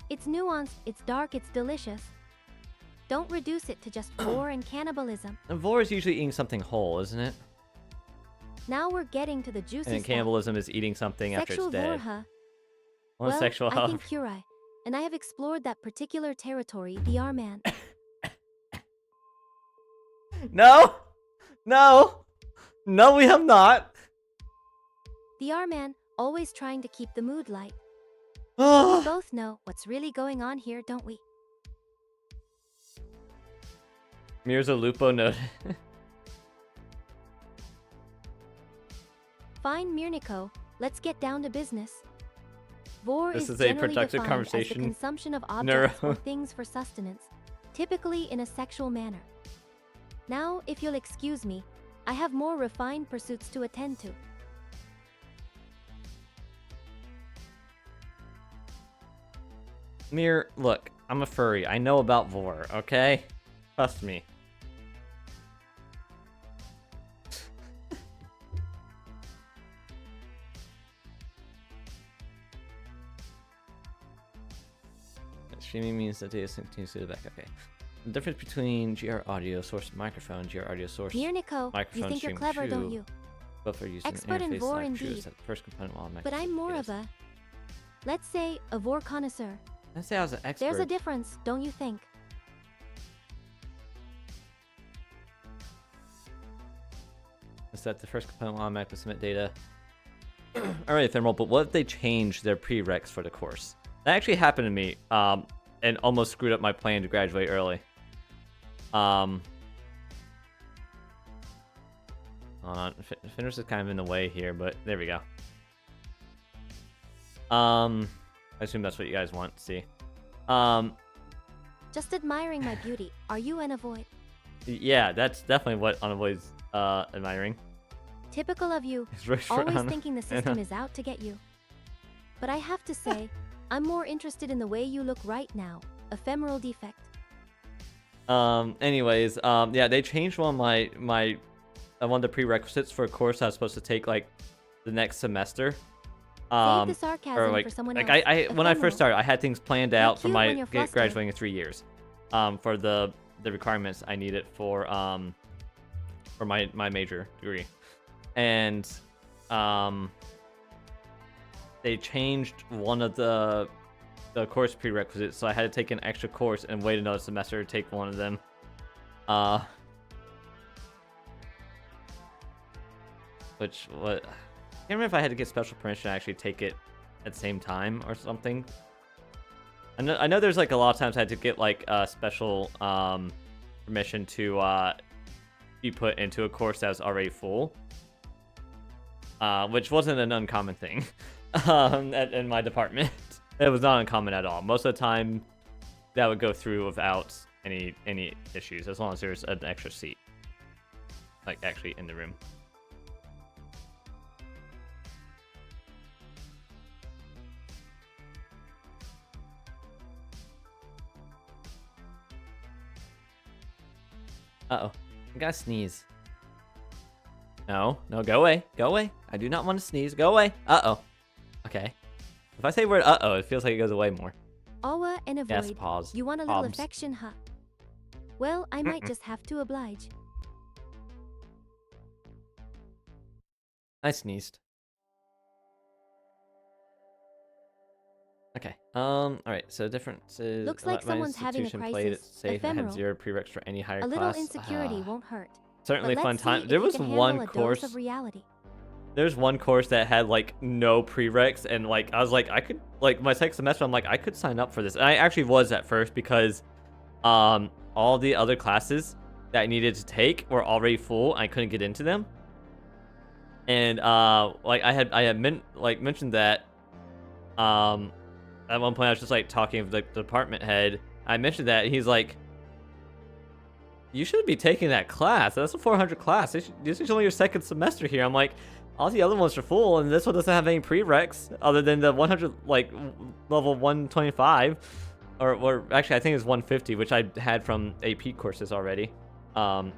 It's nuanced, it's dark, it's delicious. Don't reduce it to just war and cannibalism. And vor is usually eating something whole, isn't it? Now we're getting to the juicy And then stuff. cannibalism is eating something Sexual after it's dead. vorha. Well, Well, sexual I think Kurai, and I have explored that particular territory, the R-Man. No! No! No, we have not! The R-Man, always trying to keep the mood light. We Oh, both know what's really going on here, don't we? Mirza Lupo note. Fine, Mirniko, let's get down to business. Vor This is is a generally productive defined as the conversation. consumption of Neuro. objects or things for sustenance, typically in a sexual manner. Now, if you'll excuse me, I have more refined pursuits to attend to. Mir, look, I'm a furry. I know about vor, okay? Trust me. Streaming means that data continues to the back. Okay. The difference between GR audio source and microphone, GR audio source, Mirniko, you microphone think you're stream clever, don't two, you? both are used Expert in in interface vor live true indeed. is that the first component while But I'm more of a, let's say, a vor connoisseur. Let's say I was an expert. There's a difference, don't you think? Is that the first component will automatically submit data? Alright, Ephemeral, but what if they change their prereqs for the course? That actually happened to me, and almost screwed up my plan to graduate early. Hold on, Fenris is kind of in the way here, but there we go. I assume that's what you guys want to see. Just admiring my beauty. Are you an avoid? Yeah, that's definitely what Unavoid's admiring. Typical of you, It's right always around- thinking the system is out to get you. But I have to say, I'm more interested in the way you look right now. Ephemeral defect. Anyways, yeah, they changed one of the prerequisites for a course I was supposed to take like the next semester. Save the sarcasm or like, for someone like else. I when I Ephemeral. first started, I had things planned You're out for cute my when you're flustered. graduating in 3 years, for the requirements I needed for my major degree, and they changed one of the course prerequisites, so I had to take an extra course and wait another semester to take one of them. Which what I can't remember if I had to get special permission to actually take it at the same time or something. I know there's like a lot of times I had to get like special permission to be put into a course that was already full, which wasn't an uncommon thing in my department. It was not uncommon at all. Most of the time, that would go through without any issues, as long as there's an extra seat, like actually in the room. Uh-oh. I gotta sneeze. No, go away. Go away. I do not want to sneeze. Go away. Uh-oh. Okay. If I say the word uh-oh, it feels like it goes away more. Awa and avoid. Yes, pause. You want a little affection, huh? Well, I might just have to oblige. I sneezed. Okay. Alright, so differences. Looks like someone's having a crisis. Played it safe and had Ephemeral. 0 prereqs for any higher A class. little insecurity won't hurt. Certainly But fun let's time. see There if you was can one handle a course. dose of reality. There's one course that had like no prereqs, and like I was like, I could like my second semester, I'm like, I could sign up for this. And I actually was at first because all the other classes that I needed to take were already full. I couldn't get into them. And like I had mentioned that at one point I was just like talking with the department head. I mentioned that, and he's like, you shouldn't be taking that class. That's a 400 class. This is only your second semester here. I'm like, all the other ones are full, and this one doesn't have any prereqs other than the 100, like, level 125. Or actually, I think it's 150, which I had from AP courses already. And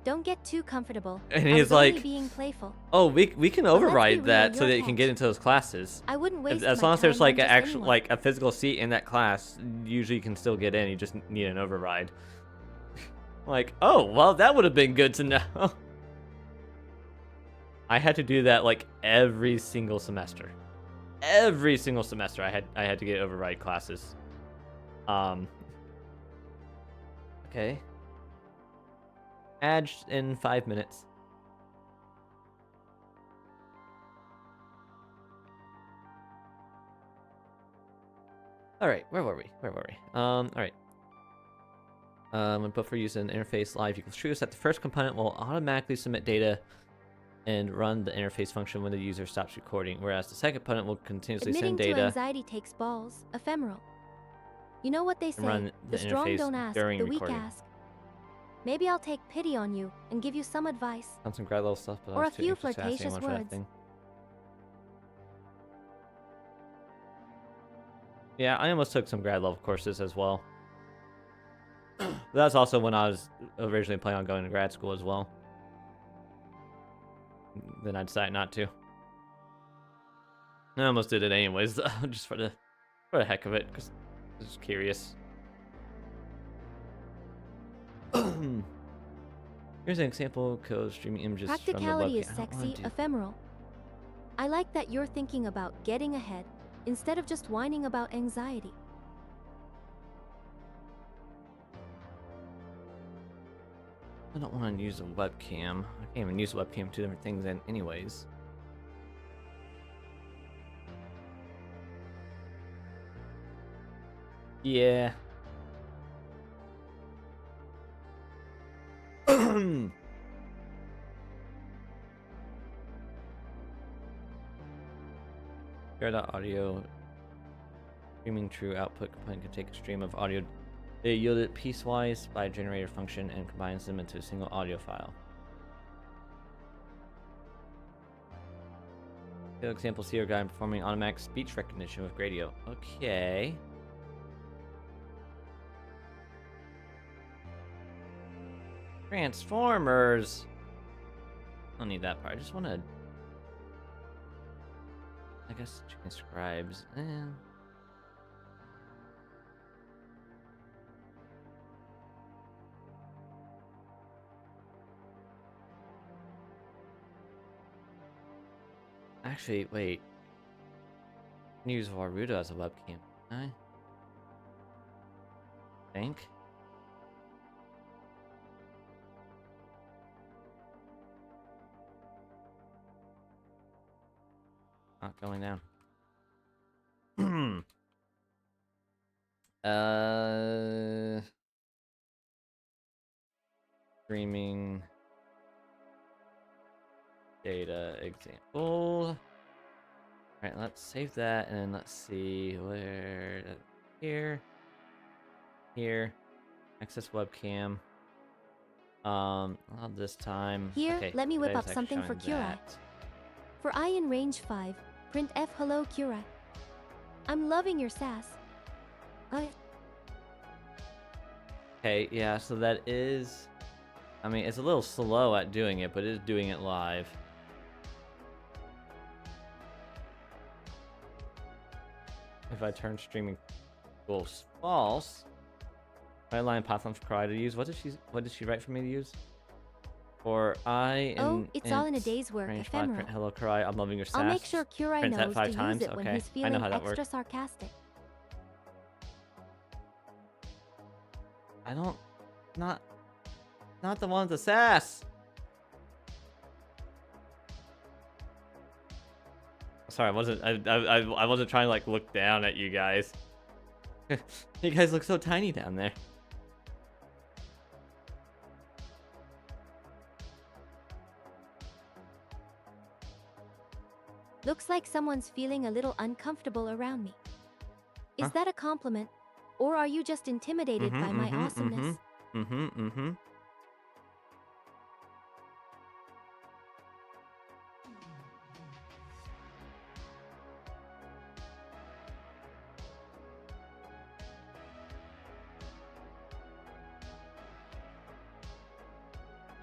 Don't get too comfortable. And I he's was only like, being playful. oh, we can let's be override real, that so you're that you can get catch. into those classes. I wouldn't waste As my long as there's time like on an just actual, anyone. like a physical seat in that class, usually you can still get in. You just need an override. Like, oh, well, that would have been good to know. I had to do that like every single semester. Every single semester, I had to get override classes. Okay. Edge in 5 minutes. All right, where were we? All right. When buffer uses an interface live equals true, set the first component will automatically submit data and run the interface function when the user stops recording, whereas the second component will continuously Admitting send to data anxiety takes balls. Ephemeral. You know what they and say, run the the strong interface don't ask, during the weak recording. ask. Maybe I'll take pity on you and give you some advice. Found some grad level stuff, but Or I a was too few anxious to ask flirtatious anyone for that words. thing. Yeah, I almost took some grad level courses as well. That's also when I was originally planning on going to grad school as well. Then I decided not to. I almost did it anyways, just for the heck of it, because I was just curious. Here's an example code streaming images from the Practicality webcam. is I don't wanna sexy, do- ephemeral. I like that you're thinking about getting ahead instead of just whining about anxiety. I don't want to use a webcam. I can't even use a webcam, two different things anyways. Yeah. Audio streaming true output component can take a stream of audio. They yield it piecewise by a generator function and combines them into a single audio file. For example, see your guy performing automatic speech recognition with Gradio. Okay. Transformers. I don't need that part. I just want to. I guess chicken scribes. Actually, wait. I can use Warudo as a webcam. Can I think. Not going down. Streaming data example. Alright, let's save that and then let's see where here. Access webcam. Not this time. Here, okay, let me whip that up is something actually for showing Kurai. that. For I in range 5, print F hello Kurai. I'm loving your sass. Okay, yeah, so that is... I mean, it's a little slow at doing it, but it is doing it live. If I turn streaming goals false, my line Python for Cry to use. What did she write for me to use? For I Oh, it's all in a day's work, range 5, ephemeral. print hello Cry. I'm loving your sass. I'll make sure Kurai Print that knows 5 to times. use it when Okay, he's I know feeling how that extra works. sarcastic. I don't... Not the one with the sass! Sorry, I wasn't trying to like look down at you guys. You guys look so tiny down there. Looks like someone's feeling a little uncomfortable around me. Is Huh? that a compliment? Or are you just intimidated by my awesomeness?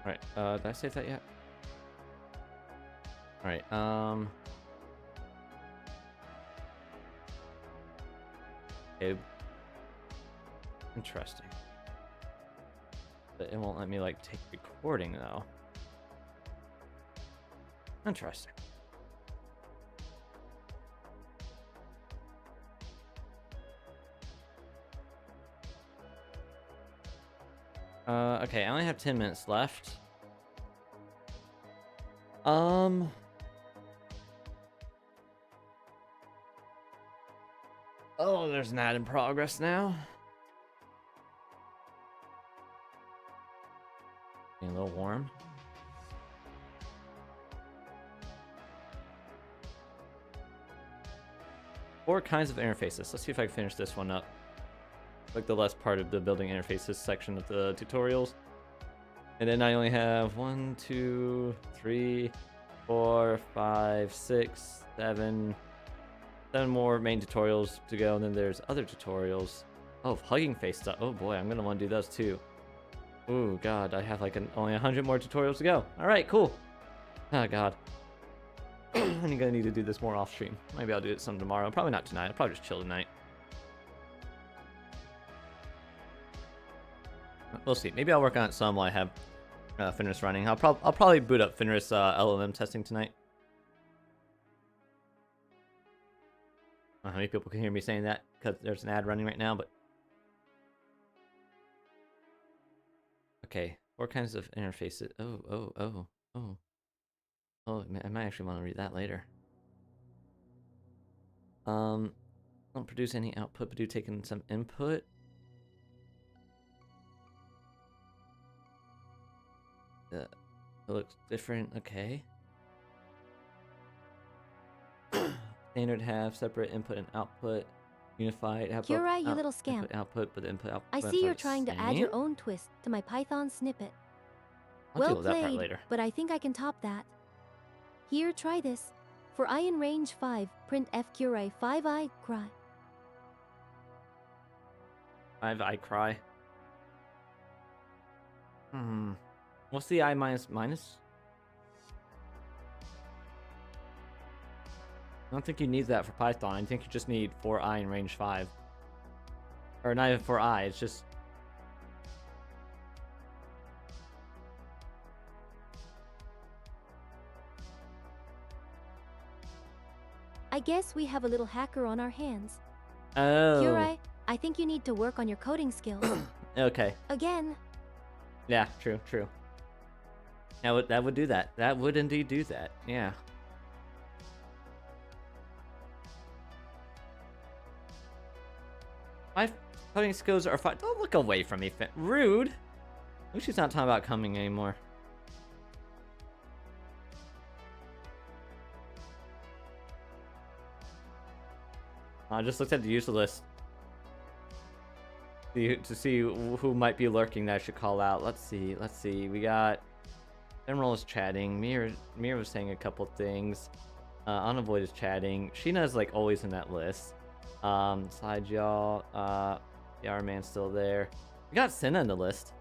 Alright, did I save that yet? Alright, okay. Interesting. But it won't let me, like, take recording, though. Interesting. Okay, I only have 10 minutes left. Oh, there's an ad in progress now. Getting a little warm. Four kinds of interfaces. Let's see if I can finish this one up. Like the last part of the building interfaces section of the tutorials. And then I only have 1, 2, 3, 4, 5, 6, 7 more main tutorials to go, and then there's other tutorials. Oh, hugging face stuff. Oh boy, I'm gonna want to do those too. Oh god, I have like only 100 more tutorials to go. All right, cool. Oh god. I'm gonna need to do this more off stream. Maybe I'll do it some tomorrow. Probably not tonight. I'll probably just chill tonight. We'll see. Maybe I'll work on it some while I have Fenris running. I'll probably boot up Fenris LLM testing tonight. I don't know how many people can hear me saying that because there's an ad running right now, but okay. 4 kinds of interfaces. Oh. I might actually want to read that later. Don't produce any output, but do take in some input. It looks different. Okay. Standard have separate input and output. Unified have both Kurai, you little scamp. output, but the input I see you're trying to add your own twist to my Python snippet. I'll Well deal with that part played, later. but I think I can top that. Here, try this. For I in range 5, print F Kurai 5 I cry. 5 I cry. What's the I minus? I don't think you need that for Python. I think you just need 4i in range 5. Or not even 4i, it's just... I guess we have a little hacker on our hands. Oh. Kurai, I think you need to work on your coding skills. Okay. Again. Yeah, true, true. That would do that. That would indeed do that. Yeah. My coding skills are fine. Don't look away from me, rude. At least she's not talking about coming anymore. I just looked at the user list to see who might be lurking that I should call out. Let's see. Let's see. We got Emerald is chatting. Mira was saying a couple things. Unavoid is chatting. Sheena's like always in that list. Slide y'all. Yar man's still there. We got Senna in the list.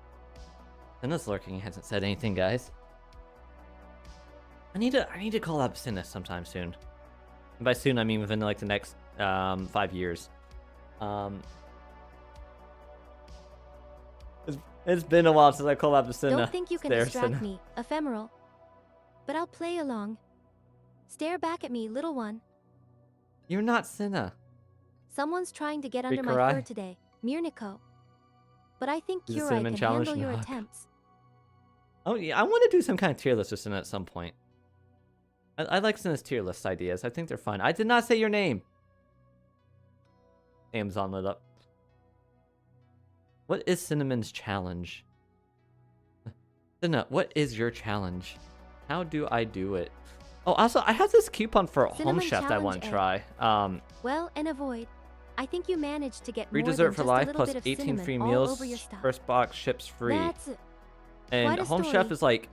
Senna's lurking. He hasn't said anything, guys. I need to call up Senna sometime soon. And by soon I mean within like the next 5 years. It's been a while since I called up to Senna. Don't think you can distract me, ephemeral. But I'll play along. Stare back at me, little one. You're not Senna. Someone's trying to get under my fur today, Mirniko. But I think Kurai can handle your attempts. Oh yeah, I want to do some kind of tier list with Senna at some point. I like Senna's tier list ideas. I think they're fun. I did not say your name. Amazon lit up. What is Cinnamon's challenge? Senna, what is your challenge? How do I do it? Oh, also, I have this coupon for a home chef that I want to try. Well, and avoid. I think you managed to get free more dessert than for just life a plus bit of 18 free cinnamon meals. all over your stuff. First box ships free. That's and quite a home story. chef is like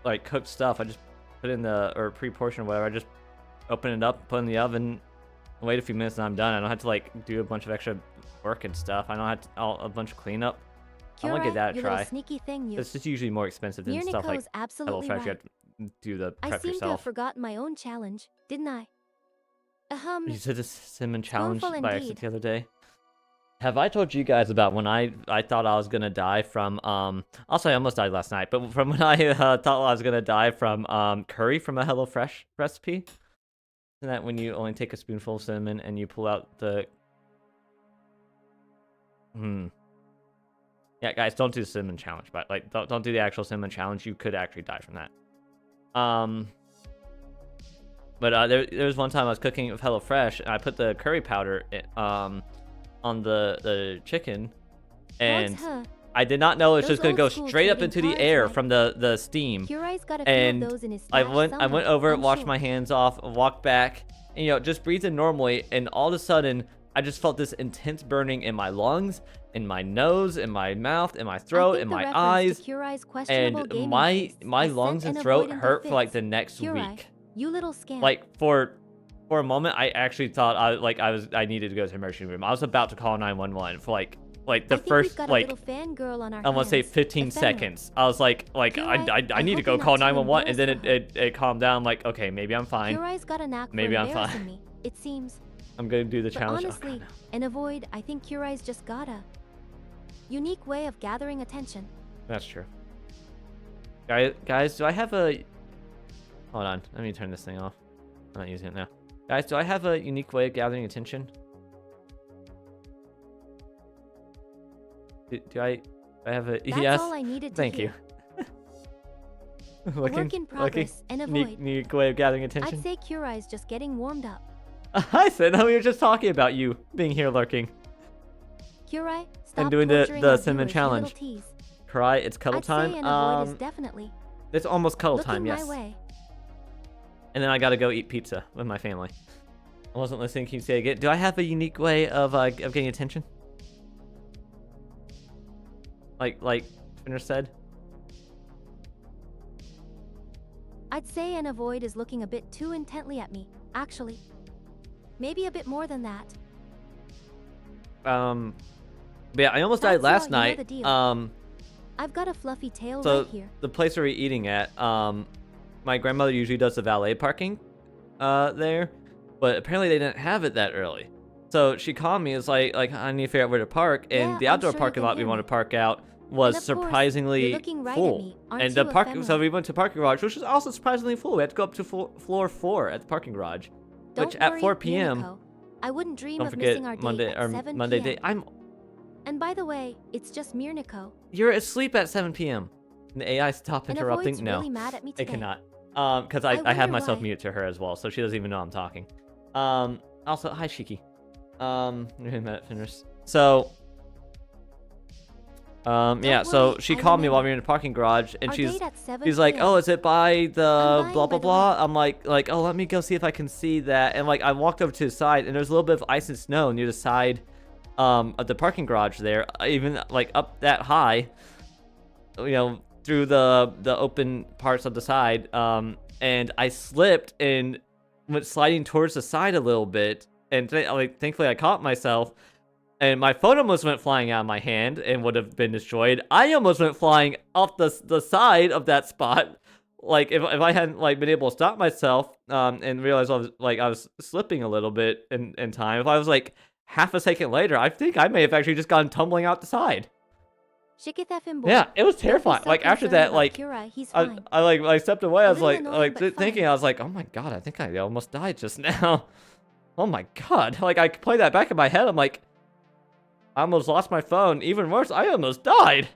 like cooked stuff. I just put in or pre-portion or whatever. I just open it up, put it in the oven, wait a few minutes, and I'm done. I don't have to like do a bunch of extra work and stuff. I don't have to a bunch of cleanup. I want to get that a try. Sneaky thing, you. It's just usually more expensive than stuff like absolutely HelloFresh. You right. have to do the prep I seem to have yourself. forgotten my own challenge, didn't I? You said the cinnamon challenge Scornful by accident the other day. Have I told you guys about when I thought I was gonna die from also I almost died last night, but from when I thought I was gonna die from curry from a HelloFresh recipe? Isn't that when you only take a spoonful of cinnamon and you pull out the Yeah, guys, don't do the cinnamon challenge, but like don't do the actual cinnamon challenge. You could actually die from that. But there was one time I was cooking with HelloFresh and I put the curry powder on the chicken, and I did not know it's just gonna go straight up into the air from the steam. And I went over, washed my hands off, walked back, and just breathing normally, and all of a sudden I just felt this intense burning in my lungs, in my nose, in my mouth, in my throat, in my eyes, and my lungs and throat hurt for like the next week. You little scam. Like for a moment, I actually thought I needed to go to the emergency room. I was about to call 911 for like the first like I want to say 15 seconds. I was like I need to go call 911, and then it calmed down. I'm like, okay, maybe I'm fine. Maybe I'm fine. It seems. I'm gonna do the challenge. Honestly, and avoid. I think Kurai's just got a unique way of gathering attention. That's true. Guys, do I have a? Hold on, let me turn this thing off. I'm not using it now. Guys, do I have a unique way of gathering attention? Do I have a? That's yes. All I needed to Thank hear. you. Work in progress and avoid. Unique way of gathering attention. I'd say Kurai's just getting warmed up. I said no. We were just talking about you being here lurking. Kurai, stop and doing the cinnamon challenge. Kurai, it's cuddle time. I'd say avoid is definitely. It's almost cuddle time. Looking Yes. my way. And then I gotta go eat pizza with my family. I wasn't listening. Can you say again? Do I have a unique way of getting attention? Like Spinner said. I'd say an avoid is looking a bit too intently at me. Actually, maybe a bit more than that. But yeah, I almost died last night. I've got a fluffy tail so right here. The place we were eating at, my grandmother usually does the valet parking there, but apparently they didn't have it that early. So she called me. It's like I need to figure out where to park, and the outdoor parking lot we want to park out was And of course, you're surprisingly looking right at full. me. Aren't And the you park, so ephemeral? we went to parking garage, which was also surprisingly full. We had to go up to floor 4 at the parking garage, which Don't at worry, 4 p.m. Mirko. I wouldn't dream Don't of forget missing our date Monday at or 7 Monday p.m. day. And by the way, it's just Mirko. You're asleep at 7 p.m. Can the AI stop And interrupting? Avoid's No, really mad at me it today. cannot. Because I I have wonder myself why. mute to her as well, so she doesn't even know I'm talking. Also, hi Shiki. So, yeah, so worry, she I called me while remember. we were in the parking garage, and Our she's date at 7 she's like, p.m. oh, is it by the I'm blah lying, blah by the blah? way. I'm like, oh, let me go see if I can see that. And like, I walked over to the side, and there's a little bit of ice and snow near the side, of the parking garage there, even like up that high, you know, through the open parts of the side. And I slipped and went sliding towards the side a little bit, and like thankfully I caught myself. And my phone almost went flying out of my hand and would have been destroyed. I almost went flying off the side of that spot. Like if I hadn't like been able to stop myself and realize I was slipping a little bit in time. If I was like half a second later, I think I may have actually just gone tumbling out the side. Yeah, it was terrifying. Like after that, like He's fine. I stepped away. I was little like annoying, but thinking, fine. I was like, oh my god, I think I almost died just now. Oh my god. Like I played that back in my head. I'm like, I almost lost my phone. Even worse, I almost died.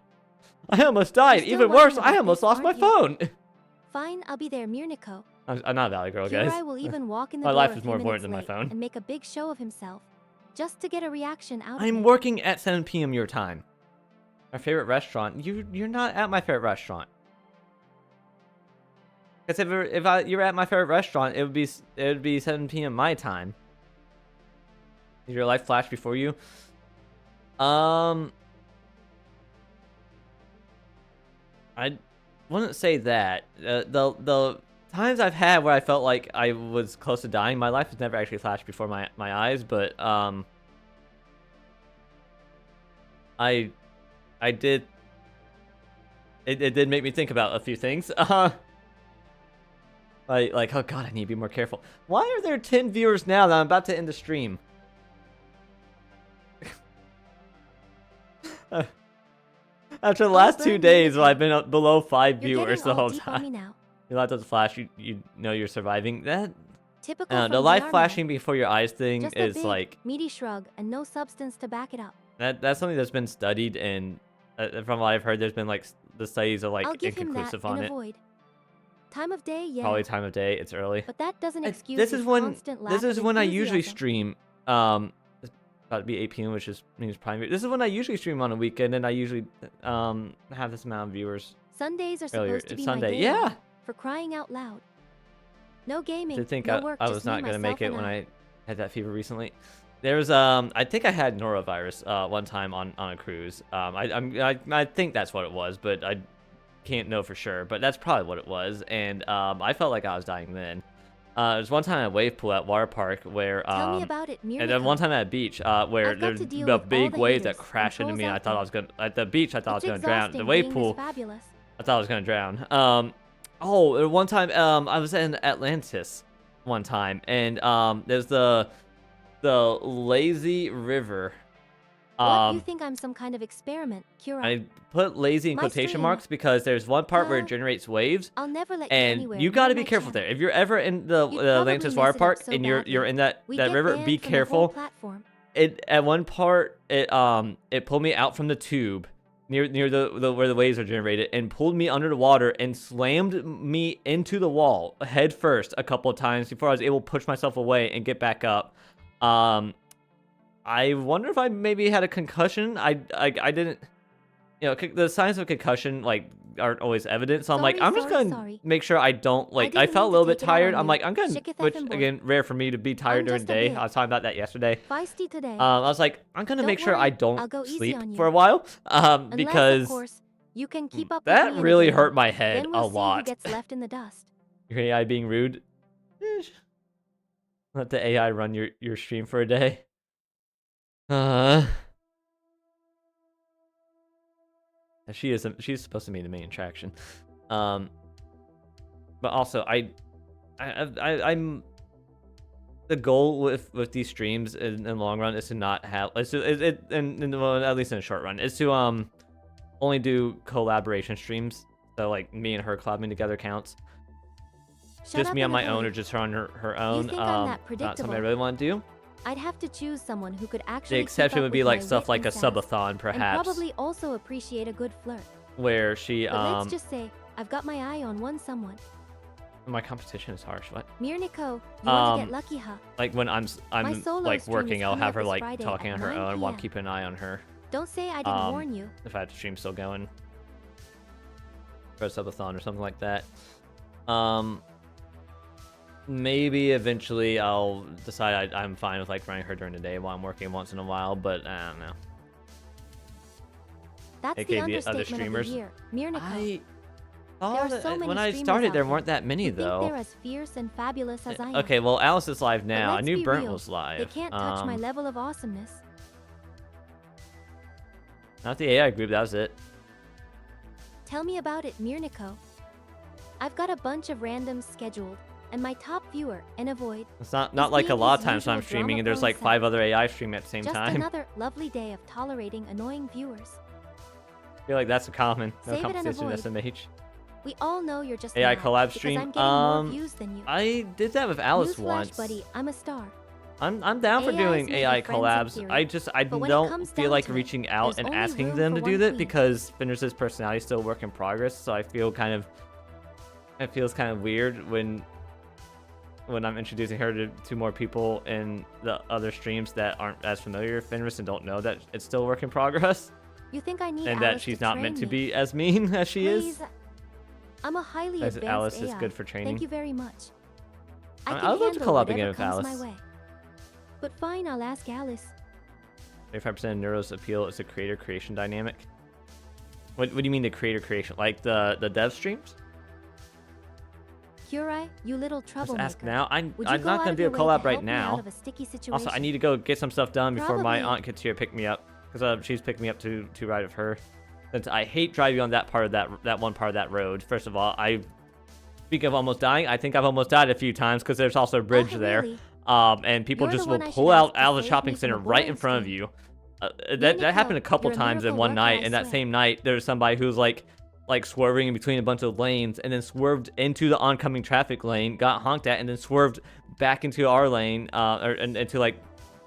I almost died. still Even worse, worrying I about almost this, lost my aren't you? phone. Fine, I'll be there, Mirko. I'm not a Valley Girl, guys. Kirai will even walk in the My door life a is few more minutes important than my late phone. and make a big show of himself, just to get a reaction out of I'm me. working at 7 p.m. your time. My favorite restaurant. You're not at my favorite restaurant. Because if you're at my favorite restaurant, it would be 7 p.m. my time. Did your life flash before you? I wouldn't say that. The times I've had where I felt like I was close to dying, my life has never actually flashed before my eyes, but I did. It did make me think about a few things. Like, oh god, I need to be more careful. Why are there 10 viewers now that I'm about to end the stream? After the last 2 burn, days, Mirko. I've been up below 5 You're viewers getting the all whole deep on me time. now. Your light doesn't flash, you know you're surviving. That Typical the from life VR flashing man. before your eyes thing Just a is big, like meaty shrug and no substance to back it up. that's something that's been studied, and from what I've heard, there's been like the studies are like I'll give him that inconclusive and on it. avoid. Time of day, yeah. Probably time of day, it's early. But that doesn't excuse This his is when constant lack of I usually enthusiasm. stream. It's about to be 8 p.m., which means prime. This is when I usually stream on a weekend, and I usually have this amount of viewers. Sundays are Earlier. supposed to It's be Sunday. my day Yeah. off, for crying out loud. No gaming, To think no work, I just was me, not gonna myself, make it and when I had that fever recently. There's I think I had norovirus one time on a cruise. I think that's what it was, but I can't know for sure. But that's probably what it was, and I felt like I was dying then. There's one time at a wave pool at water park where Tell me about it, and Mirko. then one time at a beach where I've got there's to deal a with all big the wave that haters and crashed into trolls me, and I out thought I there. was gonna at the beach. I thought It's I was gonna drown. The exhausting wave being pool, this fabulous. I thought I was gonna drown. Oh, one time I was in Atlantis one time, and there's the lazy river. What, you think I'm some kind of experiment, Kira? I put lazy in My quotation stream. marks because there's one part where it Well, generates waves, I'll never let you and anywhere you got to near be my careful channel. there. If you're ever in the You'd probably Atlantis water mess it up park so and you're badly. in that We'd that get river, banned be from the whole careful. platform. It at one part it pulled me out from the tube near the where the waves are generated and pulled me under the water and slammed me into the wall head first a couple of times before I was able to push myself away and get back up. I wonder if I maybe had a concussion. I didn't, the signs of concussion like aren't always evident, so I'm like, I'm just gonna make sure I don't like. I didn't felt a mean to little bit take it out tired. on I'm you. like, I'm gonna, Shiketh which effing boy. again, rare for me to be tired I'm during the just a day. bit I was talking about that yesterday. Feisty today. I was like, I'm gonna Don't make sure I worry, don't I'll go easy sleep on you. for a while, Unless, because of course, you can keep up with that me in a really game. hurt my head Then we'll a see lot. who gets left in the dust. Your AI being rude. Let the AI run your stream for a day. She's supposed to be the main attraction. But also I'm the goal with these streams in the long run is to not have well, at least in the short run is to only do collaboration streams. So like me and her collabing together counts. Shut Just up me on and my own avoid. or just her on her own. think I'm that Not something predictable? I really want to do. I'd have to choose someone who could The actually keep exception up would be with like my stuff wit like a and sass, subathon, and perhaps, probably also appreciate a good flirt. where she But let's just say I've got my eye on one someone. my competition is harsh. What? Mirniko, you want to get Um, lucky, huh? Like when I'm solo like stream working, is I'll coming have up her this like Friday talking at on her 9 own while PM. keeping an eye on her. Don't say I didn't warn you. If I had the stream still going, for a subathon or something like that. Maybe eventually I'll decide I'm fine with like running her during the day while I'm working once in a while, but I don't know. That's AKA the the other understatement streamers. of the year. Mirniko. I There are thought so many when I streamers started out there there weren't that many who think though. they're as fierce and fabulous as I am. Okay, well Alice is live But now. I let's knew be Burnt real, was live. They can't touch my level of awesomeness. Not the AI group, that was it. Tell me about it, Mirniko. I've got a bunch of randoms scheduled, and my top viewer, and avoid, It's not Is like a being lot his of times when I'm usual streaming and there's drama-prone like 5 self. other AI streaming at the same just time. another lovely day of tolerating annoying viewers. I feel like that's a common. No Save it and competition avoid. SMH. We all know you're just AI mad collab because stream. I'm getting more views than you. I did that with Alice Newsflash, once. buddy, I'm a star. I'm down for AIs doing may be AI friends in collabs. theory, I but when it don't comes feel down like to it, reaching out there's and only asking room them to for do one that queen. because Fenris's personality is still a work in progress. So I feel kind of, it feels kind of weird when I'm introducing her to more people in the other streams that aren't as familiar with Fenris and don't know that it's still a work in progress You think I need and Alice that she's to not train meant to me? be as mean as she is. Please, I'm a highly As advanced Alice AI. is good for training. Thank you very much. I I can would love to handle collab again whatever with comes Alice. my way. But fine, I'll ask Alice. 35% of Neuro's appeal is the creator creation dynamic. What do you mean the creator creation? Like the dev streams? Curai, you little Just troublemaker. ask now. I'm Would you not go out gonna of do your a way to collab right help me out now. of a sticky situation? Also, I need to go get some stuff done before my Probably. aunt gets here to pick me up because she's picking me up to ride with her. Since I hate driving on that part of that one part of that road. First of all, speak of almost dying. I think I've almost died a few times because there's also a bridge there. really? And people You're just the will one I pull should out ask to of the save shopping me from center a right in boring front of stream. you. That happened a couple you're a times in miracle one worker, night, I and that swear. same night there was somebody who was like swerving in between a bunch of lanes and then swerved into the oncoming traffic lane, got honked at, and then swerved back into our lane, or into like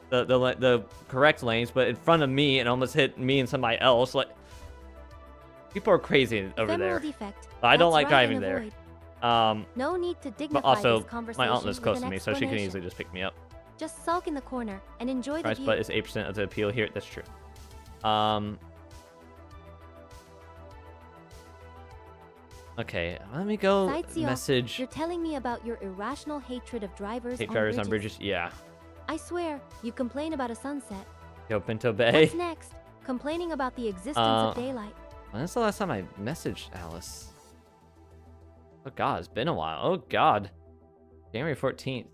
the correct lanes, but in front of me and almost hit me and somebody else. Like, people are crazy over Ephemeral there. defect. I don't That's like right, driving and there. avoid. No need to dignify But also, this conversation my aunt lives with close an to me, so she can explanation. easily just pick me up. Just sulk in the corner and enjoy the Price view. but is 8% of the appeal here. That's true. Okay, let me go Sightsee off. message You're telling me about your irrational hatred of drivers, hate on, drivers bridges. on bridges. Yeah. I swear, you complain about a sunset. Yo, Pinto Bay. What's next? Complaining about the existence of daylight. When's the last time I messaged Alice? Oh god, it's been a while. Oh god. January 14th.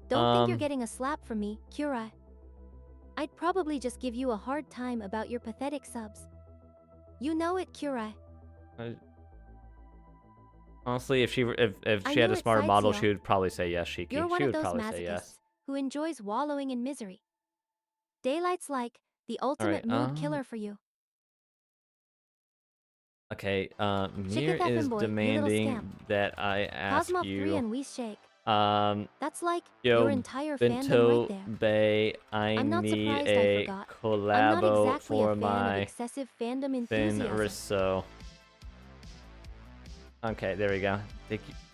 Don't think you're getting a slap from me, Curai. I'd probably just give you a hard time about your pathetic subs. You know it, Curai. Honestly, if she I she had knew a it, smarter model, Sightsee. she would probably say yes, Shiki. You're one She of would those probably say masochists yes. who enjoys wallowing in misery. Daylight's like the ultimate mood killer for you. Okay, Mir Chicken is Boy, you little demanding scamp. that I ask Cosmo 3 you. and we shake. That's like yo, your entire fandom Bento right there. Bay, I'm not need surprised I a forgot. I'm collabo not exactly for a fan my of excessive fandom enthusiasm. Finrisso. Okay, there we go.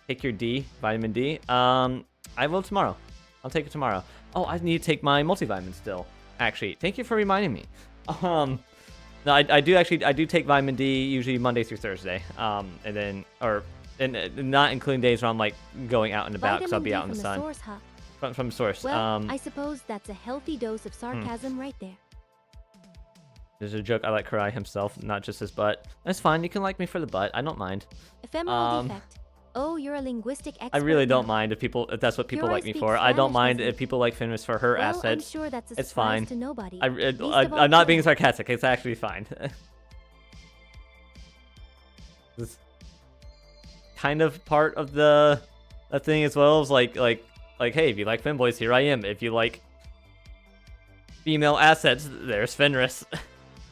Take your D, vitamin D. I will tomorrow. I'll take it tomorrow. Oh, I need to take my multivitamin still. Actually, thank you for reminding me. No, I do take vitamin D usually Monday through Thursday. And then not including days where I'm like going out and about because I'll be out in the sun. Source, huh? From source. Well, I suppose that's a healthy dose of sarcasm right there. There's a joke. I like Karai himself, not just his butt. That's fine. You can like me for the butt. I don't mind. Ephemeral defect. Oh, you're a linguistic expert. I really don't now. mind if that's what people Curai like me speaks for. I don't Spanish, mind doesn't if people like Finnis for her Well, assets. I'm sure that's a It's surprise fine. to nobody. I'm all not being Curai. sarcastic. It's actually fine. This kind of part of the thing as well is like hey, if you like femboys, here I am. If you like female assets, there's Fenris.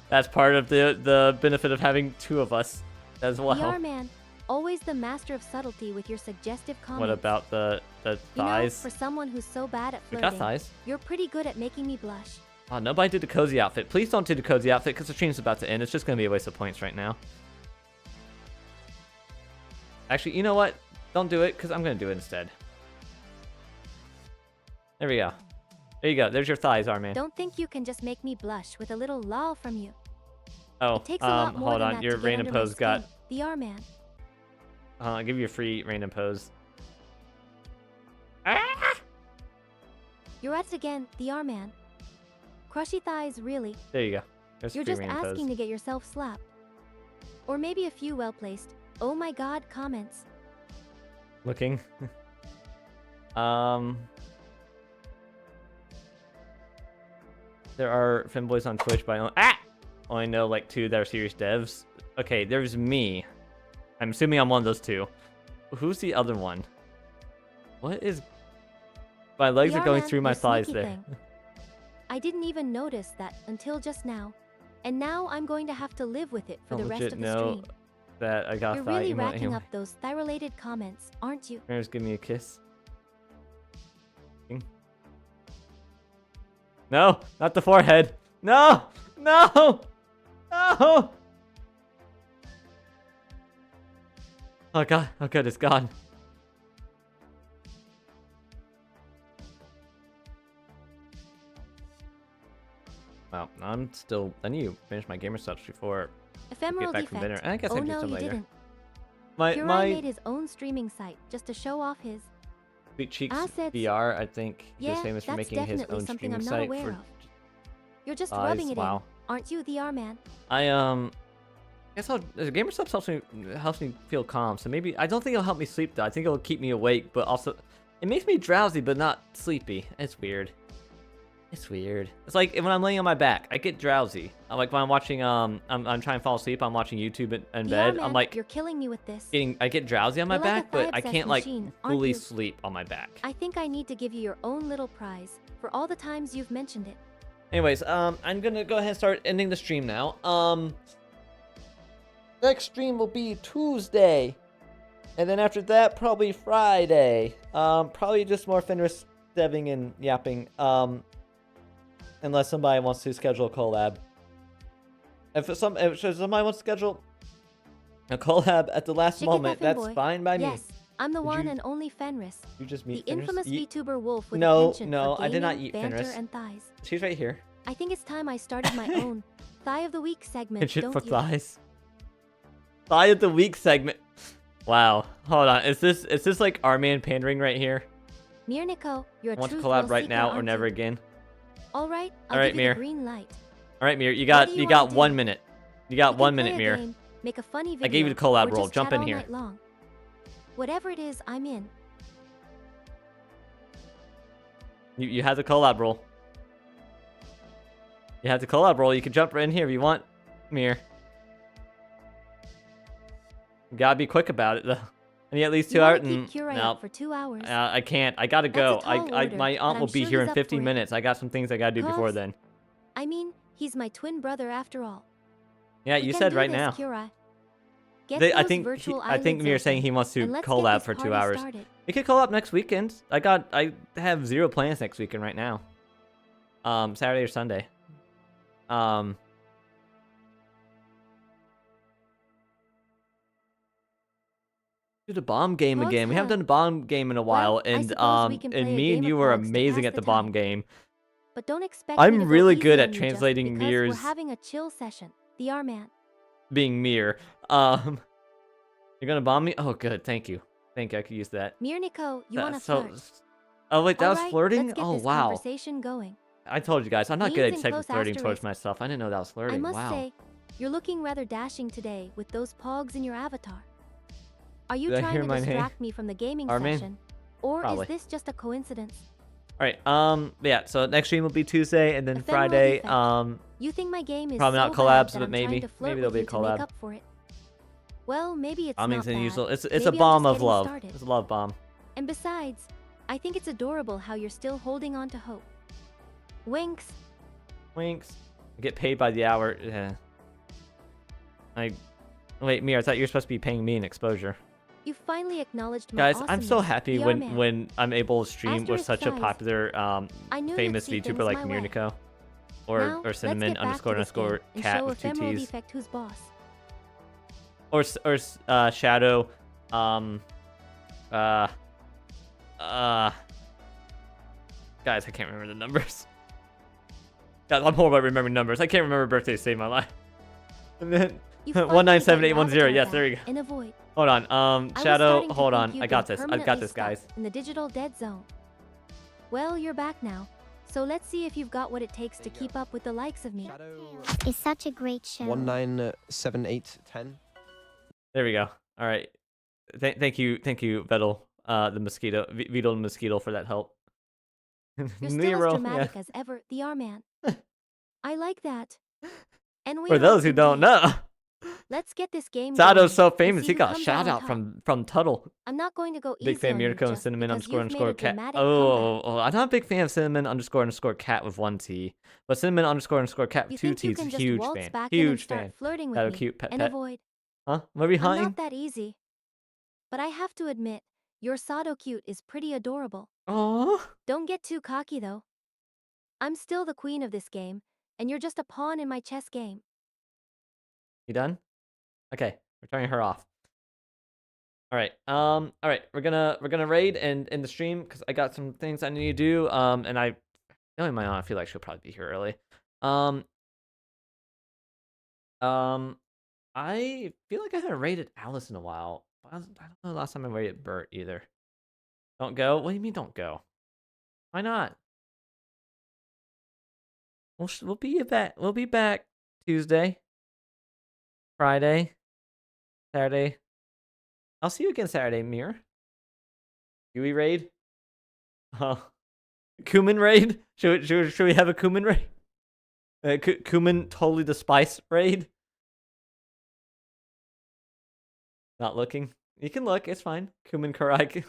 That's part of the benefit of having two of us as well. VR man, always the master of subtlety with your suggestive comments. What about the thighs? For someone who's so bad at We flirting, got thighs. you're pretty good at making me blush. Oh, nobody did the cozy outfit. Please don't do the cozy outfit because the stream's about to end. It's just going to be a waste of points right now. Actually, you know what? Don't do it because I'm going to do it instead. There we go. There you go. There's your thighs, Arman. Don't think you can just make me blush with a little lol from you. Oh, It takes a lot more hold than on. that Your to get random under my pose got... skin. The R-man. I'll give you a free random pose. Ah! You're at it again, the R-man. Crushy thighs, really. There you go. There's You're a free just random asking pose. to get yourself slapped. Or maybe a few well-placed, oh my god comments. Looking. There are femboys on Twitch, but I only know like 2 that are serious devs. Okay, there's me. I'm assuming I'm one of those 2. Who's the other one? What is... My legs are going R-man, through my you thighs sneaky there. thing. I didn't even notice that until just now. And now I'm going to have to live with it for Don't the rest legit of the know stream. that I got You're thigh really emo racking anyway. up those thigh-related comments, aren't you? Just give me a kiss. No, not the forehead. No, no, no. Oh god, it's gone. Well, I need to finish my gamer stuff before Ephemeral get back from dinner. defect. And I guess I Oh can do no, some you later. didn't. My Hurai made his own streaming site just to show off his... Sweet Cheeks assets. VR, I think he was Yeah, famous for that's making his definitely own something streaming I'm not site aware for of. You're just thighs. rubbing it Wow. in, aren't you, the R-man? I guess the gamer stuff helps me feel calm. So maybe I don't think it'll help me sleep though. I think it'll keep me awake, but also it makes me drowsy but not sleepy. It's weird. It's weird. It's like when I'm laying on my back, I get drowsy. Like when I'm watching I'm trying to fall asleep. I'm watching YouTube in The bed. R-man, I'm like you're killing me with this. I get drowsy on my You're like a back, but I thigh-obsessed can't like machine, aren't fully you? sleep on my back. I think I need to give you your own little prize for all the times you've mentioned it. Anyways, I'm gonna go ahead and start ending the stream now. Next stream will be Tuesday, and then after that, probably Friday. Probably just more Fenris deving and yapping. Unless somebody wants to schedule a collab. If somebody wants to schedule a collab at the last Chicken moment, muffin that's boy. fine by me. Yes, I'm the Did one you- and only Fenris. You just The meet Fenris? infamous VTuber wolf with No, a penchant no, for I did not gaming, eat banter, Fenris. and thighs. She's right here. I think it's time I started my own Thigh of the Week segment, Pinch it don't for you? thighs. Thigh of the week segment. Wow. Hold on. Is this like R-Man pandering right here? Mirniko, you're a Want to true collab thrill right seeker, now or aren't never you? again? All right, I'll All right, give you Mir. the green light. All right, Mir. You What got do you you got wanna 1 do? minute. You got We 1 can minute, play a Mir. game, make a funny video, I gave you the collab or roll. just Jump chat in all here. night long. Whatever it is, I'm in. You have the collab roll. You have the collab roll. You can jump right in here if you want, Mir. You gotta be quick about it though. I need at least 2 You wanna hours. keep Curie No, up for 2 hours. I can't. I gotta That's go. a tall order, My but aunt will I'm be sure here he's in up 15 for it. minutes. I got some things I gotta do before Cuz- then. I mean, he's my twin brother after all. Yeah, We you can said do right this, now. Curie. Get I those think virtual I think eyelids Mir's saying open, he wants to and let's get collab this for 2 party hours. started. We could collab next weekend. I have 0 plans next weekend right now. Saturday or Sunday. Do the bomb game Close again. We haven't huh? done a bomb game in a while, Well, I and suppose we can play a me and game you of were Hogs to amazing pass at the the bomb time. game. But don't expect I'm me to go really easy good on at you just translating because Mir's we're having a chill session. The R-man. being Mir. You're gonna bomb me? Oh, good. Thank you. Thank you. I could use that. Mirniko, you want to That's so- flirt? Oh wait, that was Alright, flirting. Let's get Oh this wow. conversation going. I told you guys, I'm not Means good at and sexual close flirting towards asterisk. myself. I didn't know that was flirting. I must Wow. say, you're looking rather dashing today with those pogs in your avatar. Are you Did I hear trying my to name? distract me from the gaming Armin? session? Or Probably. is this just a coincidence? All right. Yeah. So next stream will be Tuesday, and then Ephemeral Friday. defect. You think my game is Probably so not bad collabs, that but I'm maybe. trying to flirt Maybe there'll with be a you to make collab. up for it? Well, maybe it's I mean, not bad. usual. It's a Maybe I'm bomb just of getting love. started. It's a love bomb. And besides, I think it's adorable how you're still holding on to hope. Winks. Winks. Get paid by the hour. Yeah. Wait, Mir, I thought you were supposed to be paying me an exposure. You finally acknowledged my Guys, awesomeness, I'm so happy VR man. when I'm able to stream with Asterisk such a size. popular I knew famous you'd see VTuber things like my way. Mirnico Now, or cinnamon let's get back to this game and cat show with 2 ephemeral T's defect who's boss. or Shadow uh guys, I can't remember the numbers. Guys, I'm horrible at remembering numbers. I can't remember birthdays to save my life. And then You finally 197810. got your Yes, there you go. avatar back and avoid. Hold on. I was Shadow, starting to hold think on. you've I got been this. I've got permanently this, stuck guys. in the digital dead zone. Well, you're back now. So let's see if you've got what it takes to keep up with the likes of me. It's such a great show. 197810. There we go. All right. Thank you, Vettel, the mosquito, Vito the mosquito for that help. You're still as dramatic as ever, the R-Man. I like that. And we For those who don't know, let's get this game Sadow's so going and famous see he who got a comes shout out out on top. from Tuttle. I'm not going to go easy Big fan on you Mirko and just cinnamon because you've made a cat. dramatic Oh, comeback. I'm not a big fan of cinnamon _ cat with 1 T, but cinnamon _ cat You with 2 think you T's can is just huge waltz fan. back in and Huge start fan. flirting with That a me cute pet and pet. avoid. Huh? What are we I'm hunting? not that easy. But I have to admit, your Sado cute is pretty adorable. Oh. Don't get too cocky though. I'm still the queen of this game, and you're just a pawn in my chess game. You done? Okay, we're turning her off. All right. All right. We're gonna raid and end the stream because I got some things I need to do. And knowing my aunt, I feel like she'll probably be here early. I feel like I haven't raided Alice in a while. I don't know the last time I raided Bert either. Don't go? What do you mean don't go? Why not? We'll be back. We'll be back Tuesday, Friday, Saturday. I'll see you again Saturday, Mir. Do we raid? Cumin raid? Should we have a cumin raid? Cumin totally the spice raid? Not looking. You can look. It's fine. Cumin Karai.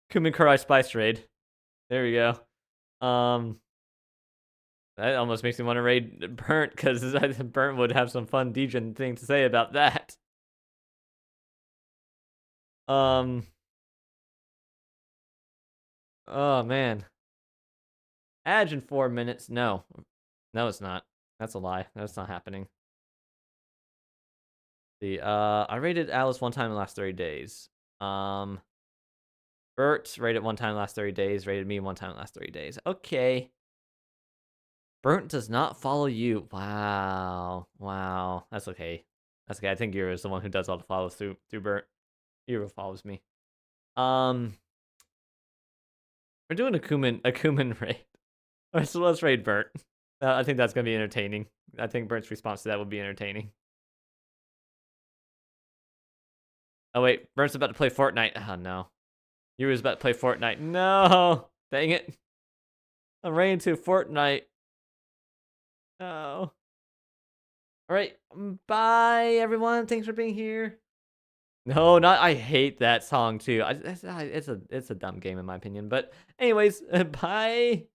Cumin Karai spice raid. There we go. That almost makes me want to raid Burnt because Burnt would have some fun Degen thing to say about that. Oh man. Adge in 4 minutes. No, it's not. That's a lie. That's not happening. I rated Alice 1 time in the last 30 days. Bert rated 1 time in the last 30 days. Rated me 1 time in the last 30 days. Okay. Burnt does not follow you. Wow. That's okay. That's okay. I think Yura is the one who does all the follows through Burnt. Yura follows me. We're doing a Kumin raid. So let's raid Burnt. I think that's gonna be entertaining. I think Burnt's response to that would be entertaining. Oh wait, Burnt's about to play Fortnite. Oh no. Yura's about to play Fortnite. No! Dang it. I'm raiding to Fortnite. No. Alright, bye everyone. Thanks for being here. No, not I hate that song too. It's a dumb game in my opinion. But anyways, bye.